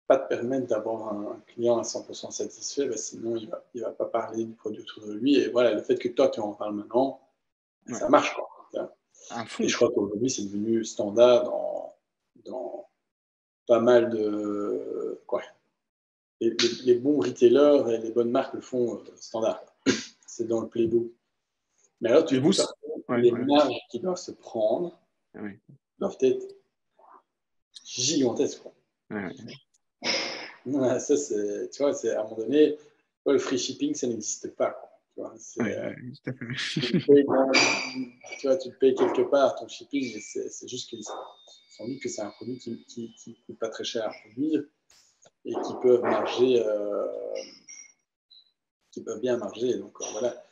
Pas te permettre d'avoir un client à 100% satisfait, bah, sinon il va pas parler du produit autour de lui. Et voilà, le fait que toi, tu en parles maintenant, ouais. ça marche, quoi. À Et fond. je crois qu'aujourd'hui, c'est devenu standard dans pas mal de. Quoi. Les bons retailers et les bonnes marques le font standard. C'est dans le playbook. Mais alors, tu Et te vous, dis, par contre, ouais, les ouais, marges qui doivent se prendre ouais, doivent être gigantesques, quoi. ouais, Ouais, ça, c'est, tu vois, c'est à un moment donné, ouais, le free shipping, ça n'existe pas, quoi. Tu vois, ouais, tout à tu, le fait. payes tu vois, tu le payes quelque part, ton shipping, mais c'est juste qu'ils sont dit que c'est un produit qui coûte pas très cher à produire et qui peuvent bien marger. Donc voilà,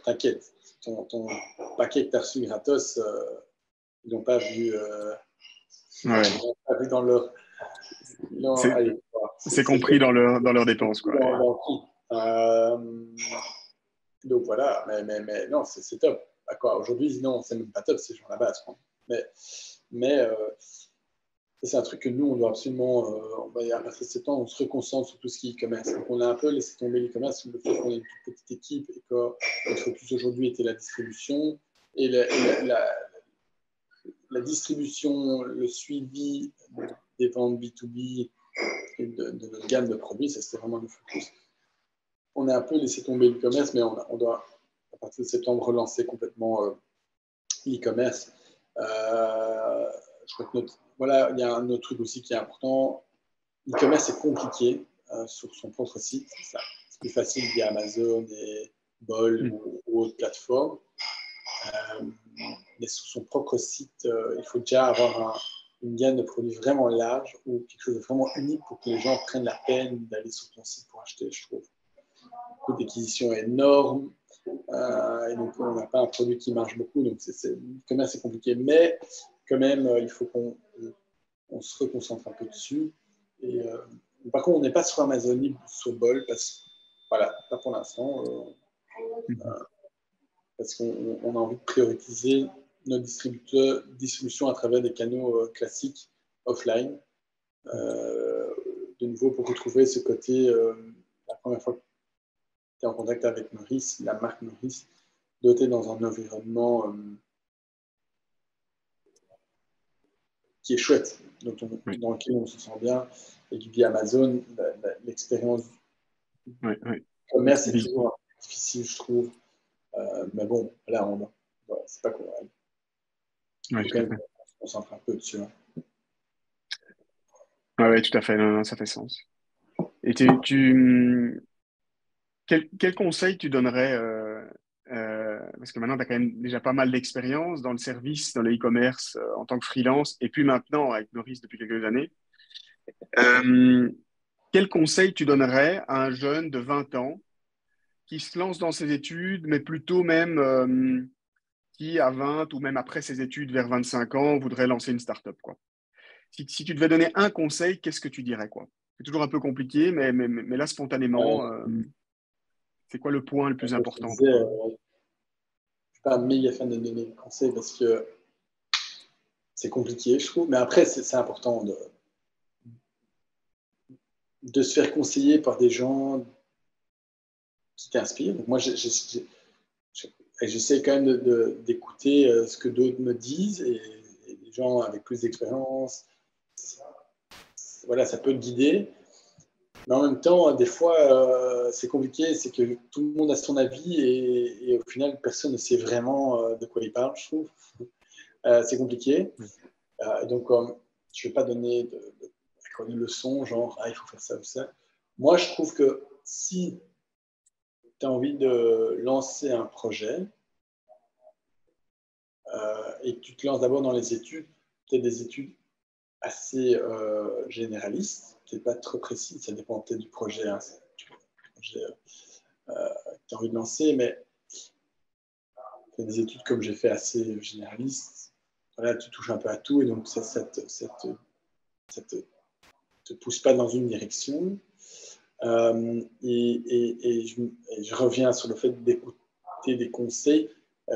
t'inquiète, ton paquet que tu as reçu gratos, ils n'ont pas vu, Ouais. dans leur. Non, C'est, allez, c'est c'est compris dans leurs dépenses, quoi. dans leur prix. Donc voilà, mais non, c'est top. D'accord, aujourd'hui, non, c'est même pas top, c'est genre la base. Quoi. Mais c'est un truc que nous, on doit absolument, à partir de septembre, on se reconcentre sur tout ce qui est e-commerce. Donc on a un peu laissé tomber l'e-commerce, le fait qu'on est une toute petite équipe et que notre focus aujourd'hui était la distribution. Et la distribution, le suivi des ventes B2B et de notre gamme de produits, ça c'était vraiment le focus. On a un peu laissé tomber l'e-commerce, mais on doit, à partir de septembre, relancer complètement l'e-commerce. Je crois que voilà, il y a un autre truc aussi qui est important. L'e-commerce est compliqué sur son propre site. C'est plus facile via Amazon et Bol ou autres plateformes. Mais sur son propre site, il faut déjà avoir une gamme de produits vraiment large ou quelque chose de vraiment unique pour que les gens prennent la peine d'aller sur ton site pour acheter, je trouve. Le coût d'acquisition est énorme et donc on n'a pas un produit qui marche beaucoup, donc le commerce est compliqué, mais quand même, il faut qu'on se reconcentre un peu dessus. Et, par contre, on n'est pas sur Amazon ni sur Bol, voilà, pas pour l'instant, parce qu'on a envie de prioriser notre distribution à travers des canaux classiques offline. De nouveau, pour retrouver ce côté, la première fois que tu es en contact avec Maurice, la marque Maurice, doté dans un environnement qui est chouette, dans lequel on se sent bien. Et puis via Amazon, l'expérience du commerce est toujours difficile, je trouve. Mais bon, là, c'est pas cool. Il faut quand même qu'on se concentre un peu dessus. Hein. Ouais, tout à fait. Non, ça fait sens. Et quel conseil tu donnerais, parce que maintenant, tu as quand même déjà pas mal d'expérience dans le service, dans le e-commerce, en tant que freelance, et puis maintenant avec Noris depuis quelques années. Euh, Quel conseil tu donnerais à un jeune de 20 ans qui se lance dans ses études, mais plutôt même qui, à 20 ou même après ses études, vers 25 ans, voudrait lancer une start-up, quoi. Si tu devais donner un conseil, qu'est-ce que tu dirais, quoi? C'est toujours un peu compliqué, mais là, spontanément, c'est quoi le point le plus Comme je te important disais, pour toi? je ne suis pas un méga fan de donner des conseils parce que c'est compliqué, je trouve. Mais après, c'est important de se faire conseiller par des gens qui t'inspirent. Donc moi, j'essaie quand même d'écouter ce que d'autres me disent et des gens avec plus d'expérience. Voilà, ça peut te guider. Mais en même temps, des fois, c'est compliqué, c'est que tout le monde a son avis et au final, personne ne sait vraiment de quoi il parle, je trouve. C'est compliqué. Donc, je ne vais pas donner une leçon, genre, ah, il faut faire ça ou ça. Moi, je trouve que si tu as envie de lancer un projet et que tu te lances d'abord dans les études, peut-être des études assez généralistes, peut-être pas trop précises, ça dépend peut-être du projet, hein, projet que tu as envie de lancer, mais des études comme j'ai fait assez généralistes, voilà, tu touches un peu à tout et donc ça te pousse pas dans une direction. Et je reviens sur le fait d'écouter des conseils.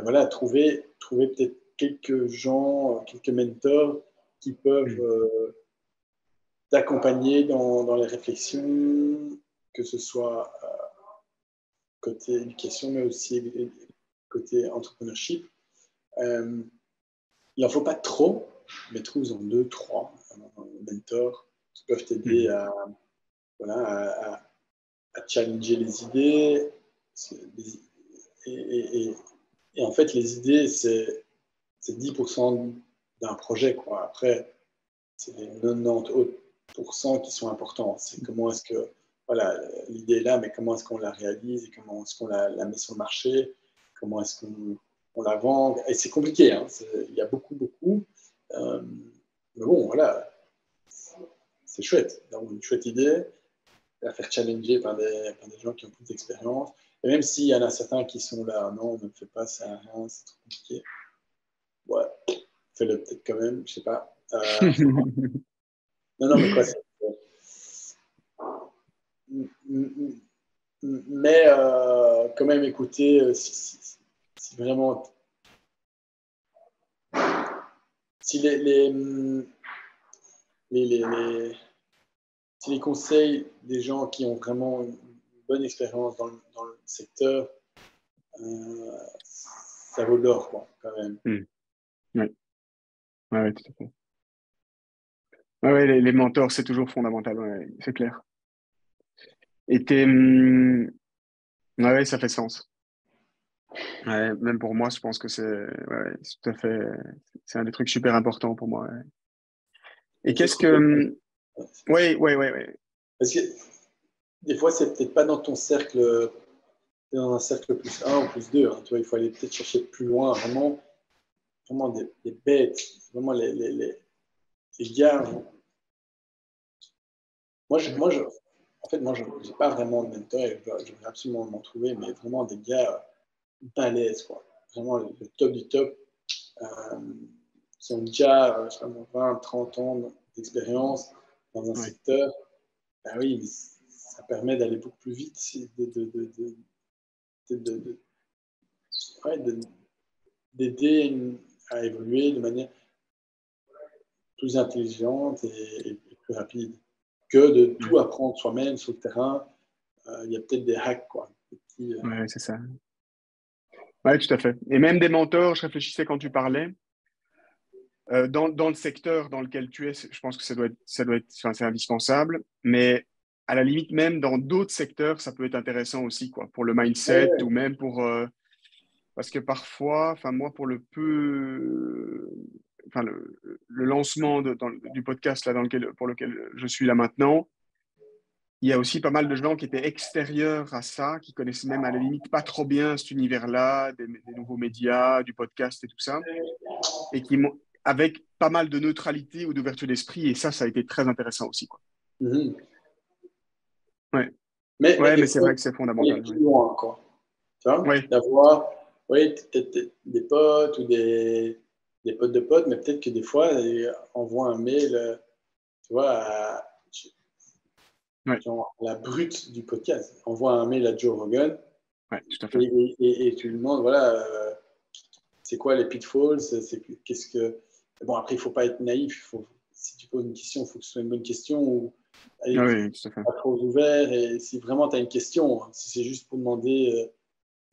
Voilà, trouver peut-être quelques gens, quelques mentors qui peuvent Mm. t'accompagner dans les réflexions, que ce soit côté éducation, mais aussi côté entrepreneurship. Il n'en faut pas trop, mais trouve-en deux, trois mentors qui peuvent t'aider Mm. voilà, à challenger les idées. Et, et, et, et, en fait, les idées, c'est 10% d'un projet, quoi. Après, c'est les 90 autres pourcents qui sont importants. C'est comment est-ce que, voilà, l'idée est là, mais comment est-ce qu'on la réalise et comment est-ce qu'on la met sur le marché, comment est-ce qu'on la vend. Et c'est compliqué, hein. Il y a beaucoup. Euh, mais bon, voilà, c'est chouette d'avoir une chouette idée, la faire challenger par des gens qui ont plus d'expérience. Et même s'il y en a certains qui sont là, non, ne le fais pas, ça n'a rien, c'est trop compliqué. Ouais, fais-le peut-être quand même, je sais pas. Non, mais quoi, mais quand même écouter si vraiment si les, les, les, si les conseils des gens qui ont vraiment une bonne expérience dans le secteur, ça vaut l'or, quoi, quand même. Mm. Ouais. Ouais, tout à fait. Ouais, ouais, les mentors, c'est toujours fondamental, ouais, c'est clair. Et ouais, ouais, ça fait sens. Ouais, même pour moi, je pense que ouais, c'est tout à fait, c'est un des trucs super importants pour moi. Ouais. Et Et je qu'est-ce trouve que, que ouais, ouais, ouais, ouais. parce que des fois, c'est peut-être pas dans ton cercle, dans un cercle plus un ou plus 2. Hein, tu vois, il faut aller peut-être chercher plus loin, vraiment des bêtes, vraiment les gars. En fait, moi, je n'ai pas vraiment de mentor et je vais absolument m'en trouver, mais vraiment des gars balèzes, quoi. Vraiment le top du top. Euh, qui ont déjà, je sais pas, 20, 30 ans d'expérience dans un Ouais. secteur. Ben oui, mais ça permet d'aller beaucoup plus vite, de, de, de, ouais, d'aider à évoluer de manière plus intelligente et plus rapide que de Ouais, tout apprendre soi-même sur le terrain. Il y a peut-être des hacks, quoi. Des petits, ouais, c'est ça. Ouais, tout à fait. Et même des mentors, je réfléchissais quand tu parlais, dans le secteur dans lequel tu es, je pense que enfin, c'est indispensable, mais à la limite, même dans d'autres secteurs, ça peut être intéressant aussi, quoi, pour le mindset ouais, ou même parce que parfois, enfin, moi, pour le peu, enfin, le lancement du podcast là, pour lequel je suis là maintenant, il y a aussi pas mal de gens qui étaient extérieurs à ça, qui connaissaient même à la limite pas trop bien cet univers-là, des nouveaux médias, du podcast et tout ça, et qui m'ont, avec pas mal de neutralité ou d'ouverture d'esprit, et ça a été très intéressant aussi, quoi. Mhm. Ouais, Mais ouais, des mais c'est fois, vrai que c'est on est fondamental. plus Ouais, loin, quoi. Tu vois, ouais, d'avoir, oui, peut-être des potes ou des potes de potes, mais peut-être que des fois, envoie un mail, tu vois, ouais, genre, la brute du podcast. Envoie un mail à Joe Rogan ouais, tout à fait. et tu lui demandes, voilà, c'est quoi les pitfalls, qu'est-ce que... Bon, après, il ne faut pas être naïf. Si tu poses une question, il faut que ce soit une bonne question ou Ah allez, oui, tout à fait. pas trop ouvert. Et si vraiment tu as une question, si c'est juste pour demander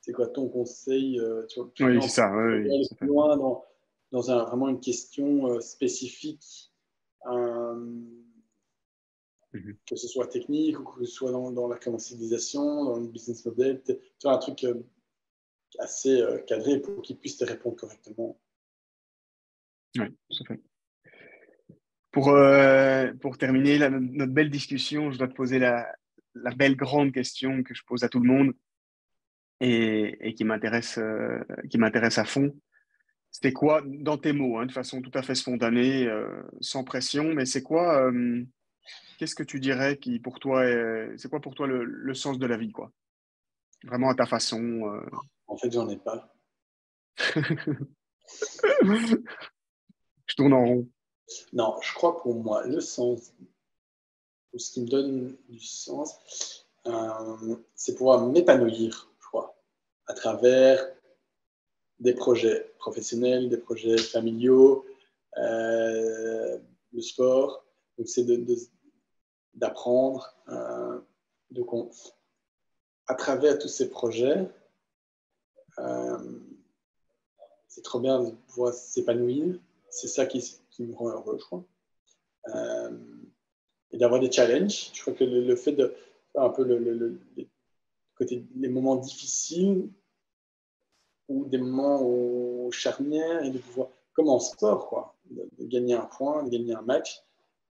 c'est quoi ton conseil, tu Oui, viens c'est ça. Oui, oui, aller tout à plus fait. loin dans vraiment une question spécifique, euh, Mhm. que ce soit technique ou que ce soit dans la commercialisation, dans le business model, tu vois, un truc assez cadré pour qu'ils puissent te répondre correctement. Oui, tout à fait. Pour terminer notre belle discussion, je dois te poser la belle grande question que je pose à tout le monde et qui m'intéresse à fond. C'était quoi, dans tes mots, hein, de façon tout à fait spontanée, sans pression, mais qu'est-ce que tu dirais qui pour toi c'est quoi pour toi le sens de la vie, quoi? Vraiment à ta façon. En fait, j'en ai pas. Je tourne en rond. Non, je crois que pour moi, le sens, ou ce qui me donne du sens, c'est pouvoir m'épanouir, je crois, à travers des projets professionnels, des projets familiaux, euh, le sport. Donc, c'est d'apprendre. Donc, à travers tous ces projets, euh, c'est trop bien de pouvoir s'épanouir. C'est ça qui me rend heureux, je crois. Euh, et d'avoir des challenges. Je crois que le fait de un peu les moments difficiles ou des moments charnières et de pouvoir, comme en sport, quoi, de gagner un point, de gagner un match,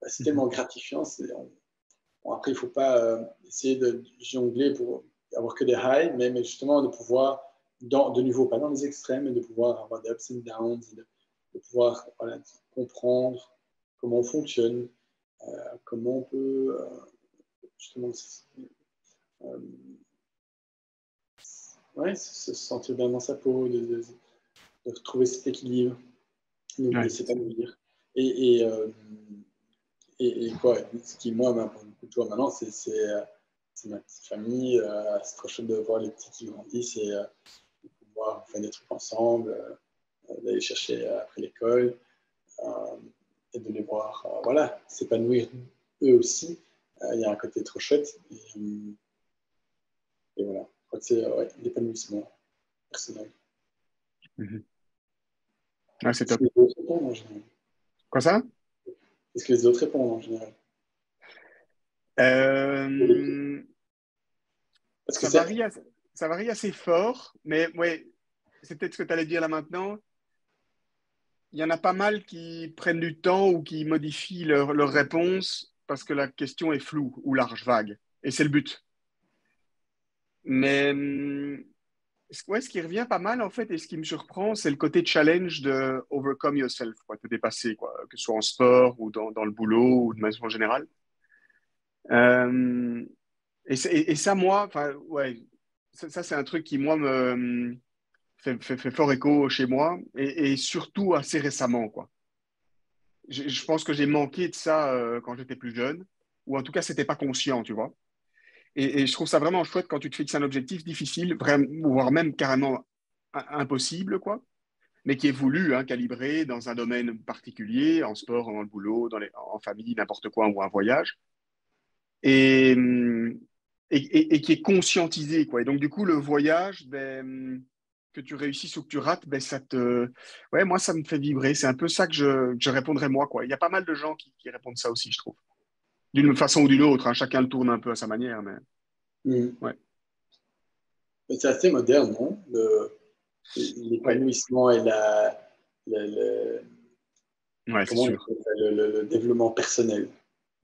bah, c'est Mhm. tellement gratifiant. Bon, après, il ne faut pas essayer de jongler pour avoir que des highs, mais justement de pouvoir, de nouveau, pas dans les extrêmes, mais de pouvoir avoir des ups and downs, de pouvoir voilà, comprendre comment on fonctionne, comment on peut justement euh, ouais, se sentir bien dans sa peau, de retrouver cet équilibre, donc de Ouais, s'épanouir. Et, et, euh, et quoi, ce qui, moi, m'apporte beaucoup de joie maintenant, c'est ma petite famille. C'est trop chouette de voir les petits qui grandissent et de pouvoir faire des trucs ensemble, d'aller chercher après l'école euh, et de les voir voilà, s'épanouir eux aussi. Il y a un côté trop chouette. Et voilà, je crois que c'est ouais, l'épanouissement personnel. mhm. Ouais, c'est Est-ce que top. les autres répondent en général? Quoi ça? Est-ce que les autres répondent en général? Euh, Parce que ça c'est. varie, ça varie assez fort, mais ouais, c'est peut-être ce que tu allais dire là maintenant. Il y en a pas mal qui prennent du temps ou qui modifient leur réponse parce que la question est floue ou large, vague. Et c'est le but. Mais ouais, ce qui revient pas mal, en fait, et ce qui me surprend, c'est le côté challenge de overcome yourself, quoi, te dépasser, quoi, que ce soit en sport ou dans le boulot ou de manière générale. Euh, et ça, moi, enfin, ouais, ça, c'est un truc qui, moi, me fait fort écho chez moi et surtout assez récemment, quoi. Je pense que j'ai manqué de ça quand j'étais plus jeune, ou en tout cas, c'était pas conscient, tu vois. Et je trouve ça vraiment chouette quand tu te fixes un objectif difficile, vraiment, voire même carrément impossible, quoi, mais qui est voulu, hein, calibré dans un domaine particulier, en sport, dans le boulot, en famille, n'importe quoi, ou un voyage, et, et qui est conscientisé, quoi. Et donc, du coup, le voyage, ben, que tu réussisses ou que tu rates, ben, ouais, moi, ça me fait vibrer. C'est un peu ça que je répondrais moi, quoi. Il y a pas mal de gens qui répondent ça aussi, je trouve. D'une façon ou d'une autre, hein. Chacun le tourne un peu à sa manière, mais ouais, C'est assez moderne, non? ouais, L'épanouissement et ouais, c'est comment on sûr. appelle ça, le développement personnel.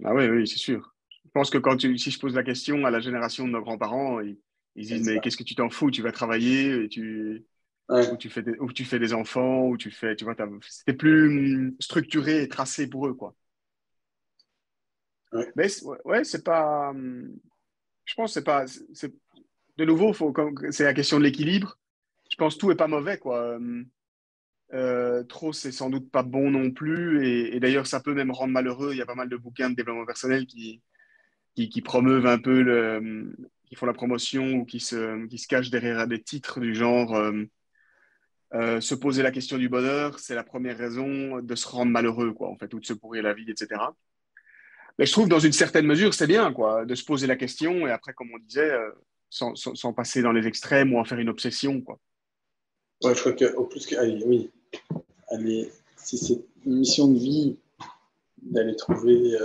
Ah ouais, oui, c'est sûr. pense que si je pose la question à la génération de nos grands-parents, ils disent, C'est mais ça. qu'est-ce que tu t'en fous? Tu vas travailler, Ouais, ou tu fais des enfants, tu vois, c'était plus structuré et tracé pour eux, quoi. ouais. Mais ouais, c'est pas, je pense que c'est pas, de nouveau, c'est la question de l'équilibre. Je pense que tout est pas mauvais, quoi. Trop, c'est sans doute pas bon non plus. Et d'ailleurs, ça peut même rendre malheureux. Il y a pas mal de bouquins de développement personnel qui promeuvent un peu qui font la promotion ou qui se cachent derrière des titres du genre se poser la question du bonheur, c'est la première raison de se rendre malheureux, quoi, en fait, ou de se pourrir la vie, etc. Mais je trouve, dans une certaine mesure, c'est bien, quoi, de se poser la question et après, comme on disait, sans passer dans les extrêmes ou en faire une obsession, quoi. Ouais, je crois qu'au plus que. Allez, oui. Allez, si c'est une mission de vie d'aller trouver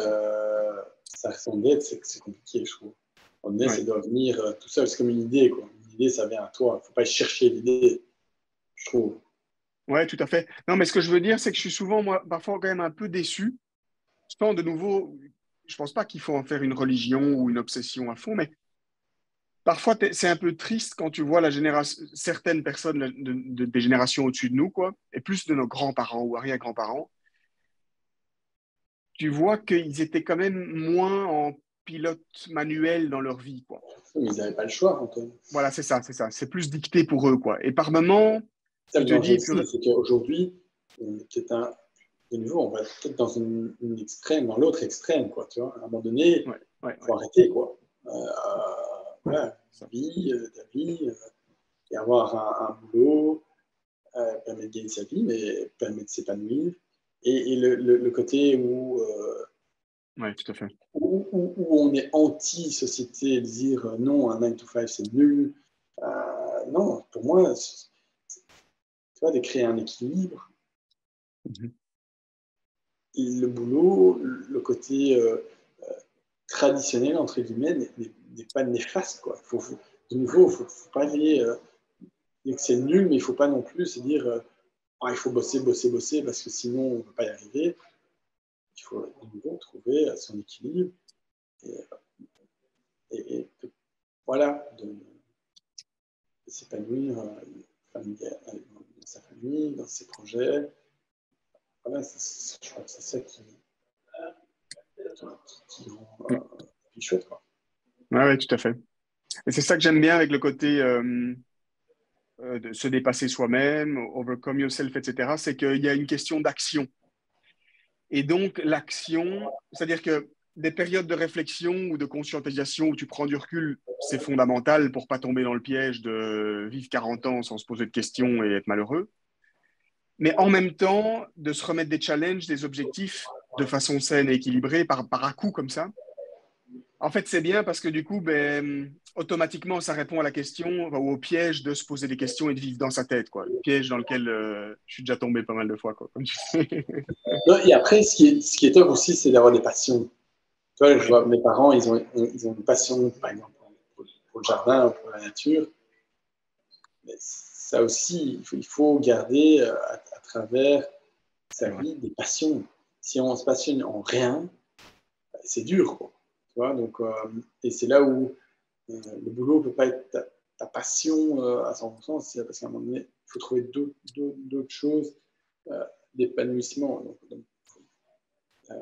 sa raison d'être, c'est que c'est compliqué, je trouve. On est, Ouais. c'est de revenir tout seul, c'est comme une idée, quoi. Une idée, ça vient à toi. Il ne faut pas chercher l'idée, je trouve. Ouais, tout à fait. Non, mais ce que je veux dire, c'est que je suis souvent, moi, parfois quand même un peu déçu. Je pense de nouveau, je pense pas qu'il faut en faire une religion ou une obsession à fond, mais parfois c'est un peu triste quand tu vois la génération, certaines personnes des générations au-dessus de nous, quoi, et plus de nos grands-parents ou arrière-grands-parents, tu vois qu'ils étaient quand même moins en pilote manuel dans leur vie, quoi. Mais ils n'avaient pas le choix, Antoine. Voilà, c'est ça, c'est ça. C'est plus dicté pour eux, quoi. Et par moments, Ça, tu le te danger dis, aussi, c'est qu'aujourd'hui, qui est un, de nouveau, on va peut-être dans une extrême, dans l'autre extrême, quoi, tu vois. À un moment donné, il ouais, ouais, faut ouais, arrêter, quoi. Voilà, ça. ta vie, et avoir un boulot, permet de gagner sa vie, mais permet de s'épanouir. Et le côté Ouais, tout à fait. où on est anti-société, dire non, un 9 to 5 c'est nul. Non, pour moi, tu vois, de créer un équilibre. Mhm. Et le boulot, le côté traditionnel, entre guillemets, n'est pas néfaste. Quoi. De nouveau, il ne faut pas aller dire que c'est nul, mais il ne faut pas non plus se dire il faut bosser, bosser, bosser, parce que sinon, on ne peut pas y arriver. Il faut de nouveau trouver son équilibre et, voilà, de s'épanouir dans sa famille, dans ses projets. Voilà, je crois que c'est ça qui rend Mm. la vie chouette. Quoi. Ouais, ouais, tout à fait. Et c'est ça que j'aime bien avec le côté de se dépasser soi-même, overcome yourself, etc. C'est qu'il y a une question d'action. Et donc, l'action, c'est-à-dire que des périodes de réflexion ou de conscientisation où tu prends du recul, c'est fondamental pour pas tomber dans le piège de vivre 40 ans sans se poser de questions et être malheureux. Mais en même temps, de se remettre des challenges, des objectifs de façon saine et équilibrée par à-coups comme ça. En fait, c'est bien parce que du coup, ben, automatiquement, ça répond à la question ou au piège de se poser des questions et de vivre dans sa tête, quoi. Le piège dans lequel je suis déjà tombé pas mal de fois, quoi, comme tu sais. Non, et après, ce qui est top aussi, c'est d'avoir des passions. Tu vois, je Ouais, vois mes parents, ils ont une passion, par exemple, pour le jardin ou pour la nature. Mais ça aussi, il faut garder à travers sa c'est vrai. vie des passions. Si on se passionne en rien, c'est dur. Quoi. Tu vois, donc, et c'est là où le boulot ne peut pas être ta passion à 100%, c'est parce qu'à un moment donné, il faut trouver d'autres choses d'épanouissement. Donc, euh,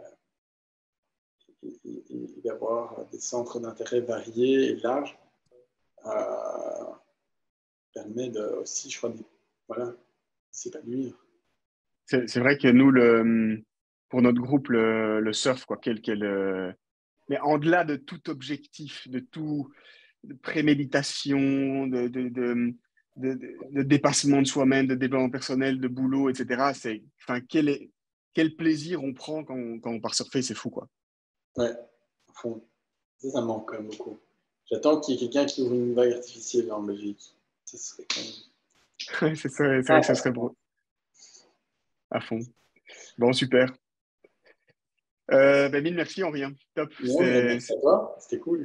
et d'avoir des centres d'intérêt variés et larges euh, permet aussi, je crois, de voilà, s'épanouir. C'est vrai que nous, pour notre groupe, le surf, quoi, mais en-delà de tout objectif, de tout de préméditation, de dépassement de soi-même, de développement personnel, de boulot, etc., enfin, quel plaisir on prend quand on part surfer, c'est fou, quoi. Ouais, au fond, ça manque quand même beaucoup. J'attends qu'il y ait quelqu'un qui ouvre une vague artificielle en Belgique. Ça serait quand même. C'est vrai que ça serait beau, à fond. Bon, super. Ben, mille merci, Henri. Hein. Top. Non, mais merci à toi, c'était cool.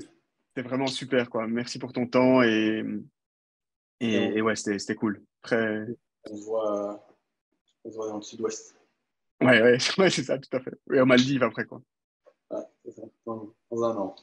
C'était vraiment super, quoi. Merci pour ton temps Et on, et ouais, c'était cool. Très... on, se voit, on se voit dans le sud-ouest. Ouais, ouais, ouais, c'est ça, tout à fait. Et aux Maldives après, quoi. Ouais, c'est ça, dans un an.